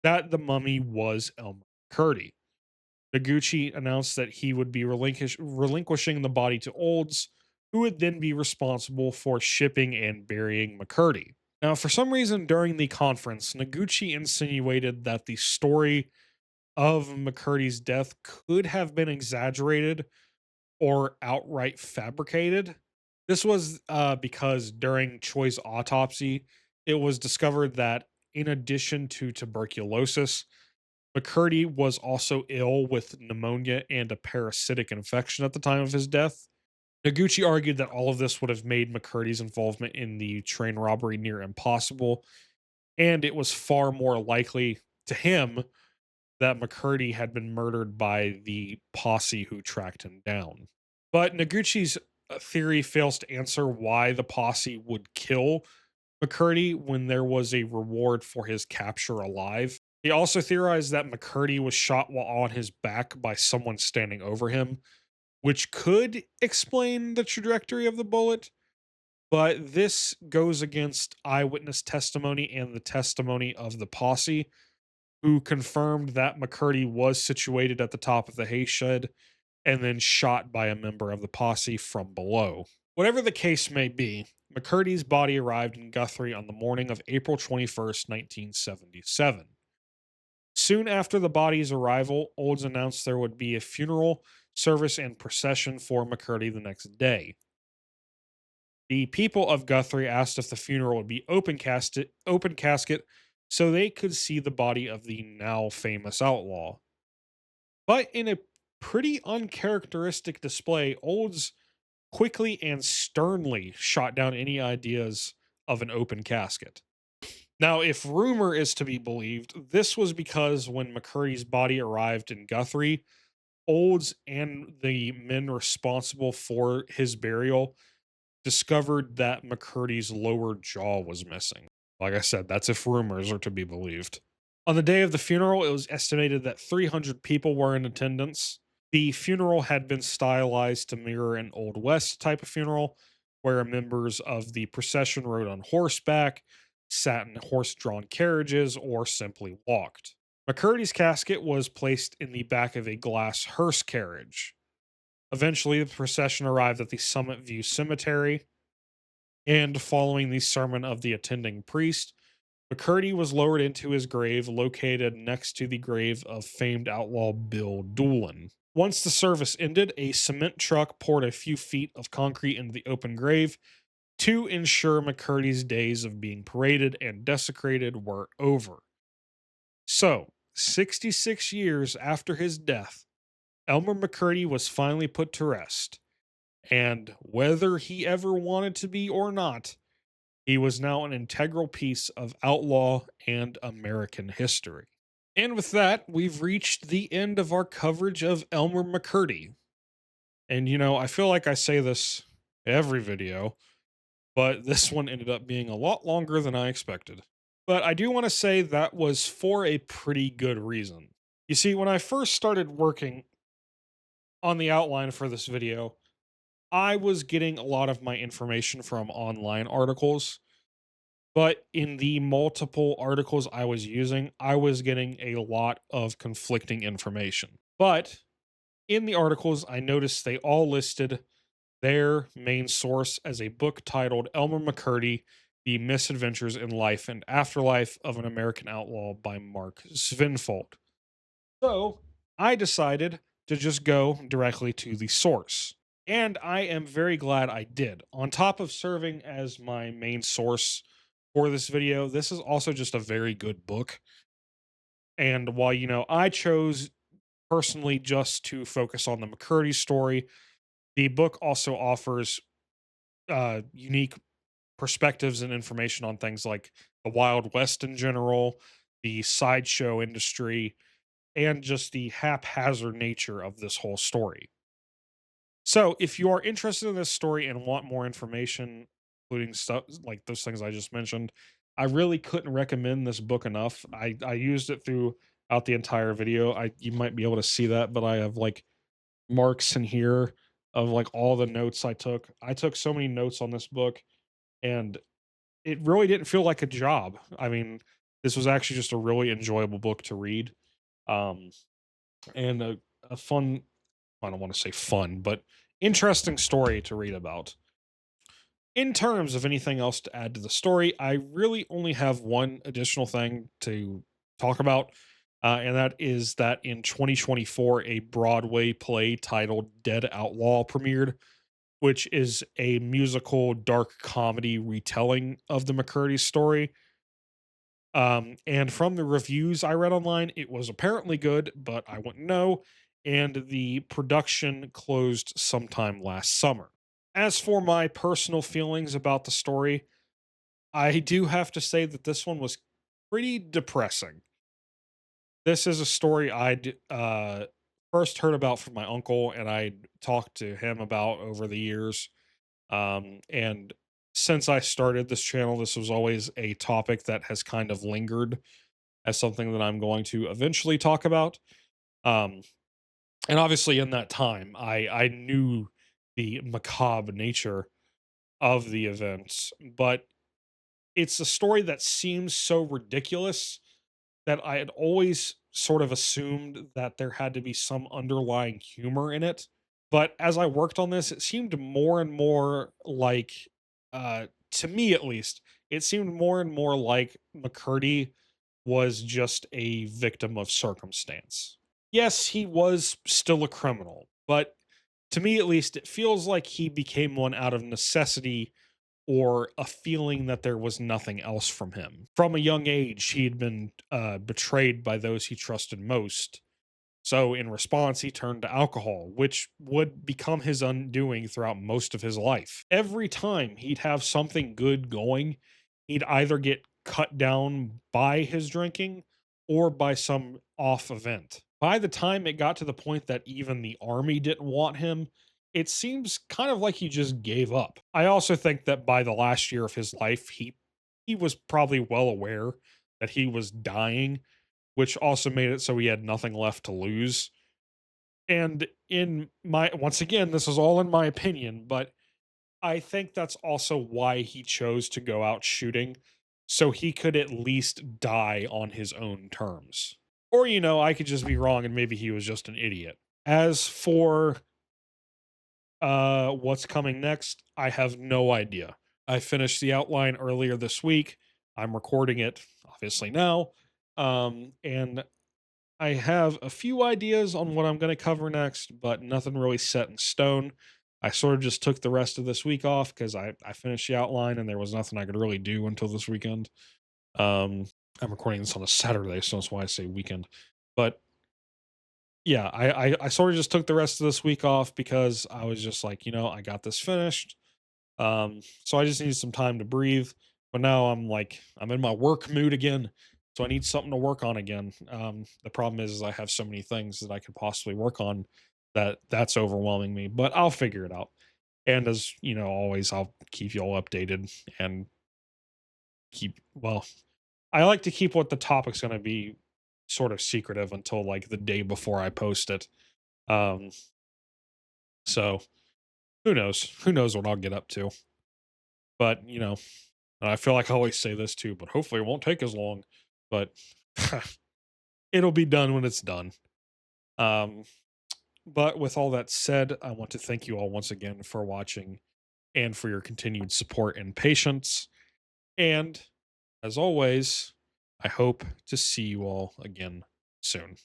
A: that the mummy was Elmer McCurdy. Noguchi announced that he would be relinquishing the body to Olds, who would then be responsible for shipping and burying McCurdy. Now, for some reason during the conference, Noguchi insinuated that the story of McCurdy's death could have been exaggerated or outright fabricated. This was because during Choi's autopsy, it was discovered that in addition to tuberculosis, McCurdy was also ill with pneumonia and a parasitic infection at the time of his death. Noguchi argued that all of this would have made McCurdy's involvement in the train robbery near impossible, and it was far more likely to him that McCurdy had been murdered by the posse who tracked him down. But Noguchi's theory fails to answer why the posse would kill McCurdy when there was a reward for his capture alive. He also theorized that McCurdy was shot while on his back by someone standing over him, which could explain the trajectory of the bullet, but this goes against eyewitness testimony and the testimony of the posse, who confirmed that McCurdy was situated at the top of the hay shed and then shot by a member of the posse from below. Whatever the case may be, McCurdy's body arrived in Guthrie on the morning of April 21st, 1977. Soon after the body's arrival, Olds announced there would be a funeral service and procession for McCurdy the next day. The people of Guthrie asked if the funeral would be open casket so they could see the body of the now famous outlaw. But in a pretty uncharacteristic display, Olds quickly and sternly shot down any ideas of an open casket. Now, if rumor is to be believed, this was because when McCurdy's body arrived in Guthrie, Olds and the men responsible for his burial discovered that McCurdy's lower jaw was missing. Like I said, that's if rumors are to be believed. On the day of the funeral, it was estimated that 300 people were in attendance. The funeral had been stylized to mirror an Old West type of funeral, where members of the procession rode on horseback, sat in horse-drawn carriages, or simply walked. McCurdy's casket was placed in the back of a glass hearse carriage. Eventually, the procession arrived at the Summit View Cemetery, and following the sermon of the attending priest, McCurdy was lowered into his grave located next to the grave of famed outlaw Bill Doolin. Once the service ended, a cement truck poured a few feet of concrete into the open grave to ensure McCurdy's days of being paraded and desecrated were over. So, 66 years after his death, Elmer McCurdy was finally put to rest, and whether he ever wanted to be or not, he was now an integral piece of outlaw and American history. And with that, we've reached the end of our coverage of Elmer McCurdy. And I feel like I say this every video, but this one ended up being a lot longer than I expected. But I do want to say that was for a pretty good reason. You see, when I first started working on the outline for this video, I was getting a lot of my information from online articles, but in the multiple articles I was using, I was getting a lot of conflicting information. But in the articles, I noticed they all listed their main source as a book titled Elmer McCurdy: The Misadventures in Life and Afterlife of an American Outlaw by Mark Svinfold. So I decided to just go directly to the source. And I am very glad I did. On top of serving as my main source for this video, this is also just a very good book. And while, I chose personally just to focus on the McCurdy story, the book also offers unique perspectives and information on things like the Wild West in general, the sideshow industry, and just the haphazard nature of this whole story. So, if you are interested in this story and want more information, including stuff like those things I just mentioned, I really couldn't recommend this book enough. I used it throughout the entire video. You might be able to see that, but I have like marks in here of like all the notes I took. I took so many notes on this book, and it really didn't feel like a job. I mean, this was actually just a really enjoyable book to read. Um, and a fun, I don't want to say fun, but interesting story to read about. In terms of anything else to add to the story, I really only have one additional thing to talk about, and that is that in 2024, a Broadway play titled Dead Outlaw premiered, which is a musical dark comedy retelling of the McCurdy story. And from the reviews I read online, it was apparently good, but I wouldn't know. And the production closed sometime last summer. As for my personal feelings about the story, I do have to say that this one was pretty depressing. This is a story I'd first heard about from my uncle, and I talked to him about over the years. And since I started this channel, this was always a topic that has kind of lingered as something that I'm going to eventually talk about. Um, and obviously, in that time, I knew the macabre nature of the events, but it's a story that seems so ridiculous that I had always sort of assumed that there had to be some underlying humor in it. But as I worked on this, it seemed more and more like, to me at least, it seemed more and more like McCurdy was just a victim of circumstance. Yes, he was still a criminal, but to me at least, it feels like he became one out of necessity or a feeling that there was nothing else from him. From a young age, he had been betrayed by those he trusted most. So, in response, he turned to alcohol, which would become his undoing throughout most of his life. Every time he'd have something good going, he'd either get cut down by his drinking or by some off event. By the time it got to the point that even the army didn't want him, it seems kind of like he just gave up. I also think that by the last year of his life, he was probably well aware that he was dying, which also made it so he had nothing left to lose. And in my, once again, this is all in my opinion, but I think that's also why he chose to go out shooting, so he could at least die on his own terms. Or, I could just be wrong and maybe he was just an idiot. As for what's coming next, I have no idea. I finished the outline earlier this week. I'm recording it obviously now. And I have a few ideas on what I'm going to cover next, but nothing really set in stone. I sort of just took the rest of this week off because I finished the outline and there was nothing I could really do until this weekend. Um, I'm recording this on a Saturday, so that's why I say weekend. But yeah, I sort of just took the rest of this week off because I was just like, I got this finished. So I just needed some time to breathe. But now I'm like, I'm in my work mood again. So I need something to work on again. The problem is I have so many things that I could possibly work on that's overwhelming me, but I'll figure it out. And as you know, always, I'll keep you all updated and well, I like to keep what the topic's going to be sort of secretive until like the day before I post it. Um, so who knows? Who knows what I'll get up to? But I feel like I always say this too, but hopefully it won't take as long. But it'll be done when it's done. Um, but with all that said, I want to thank you all once again for watching and for your continued support and patience. And as always, I hope to see you all again soon.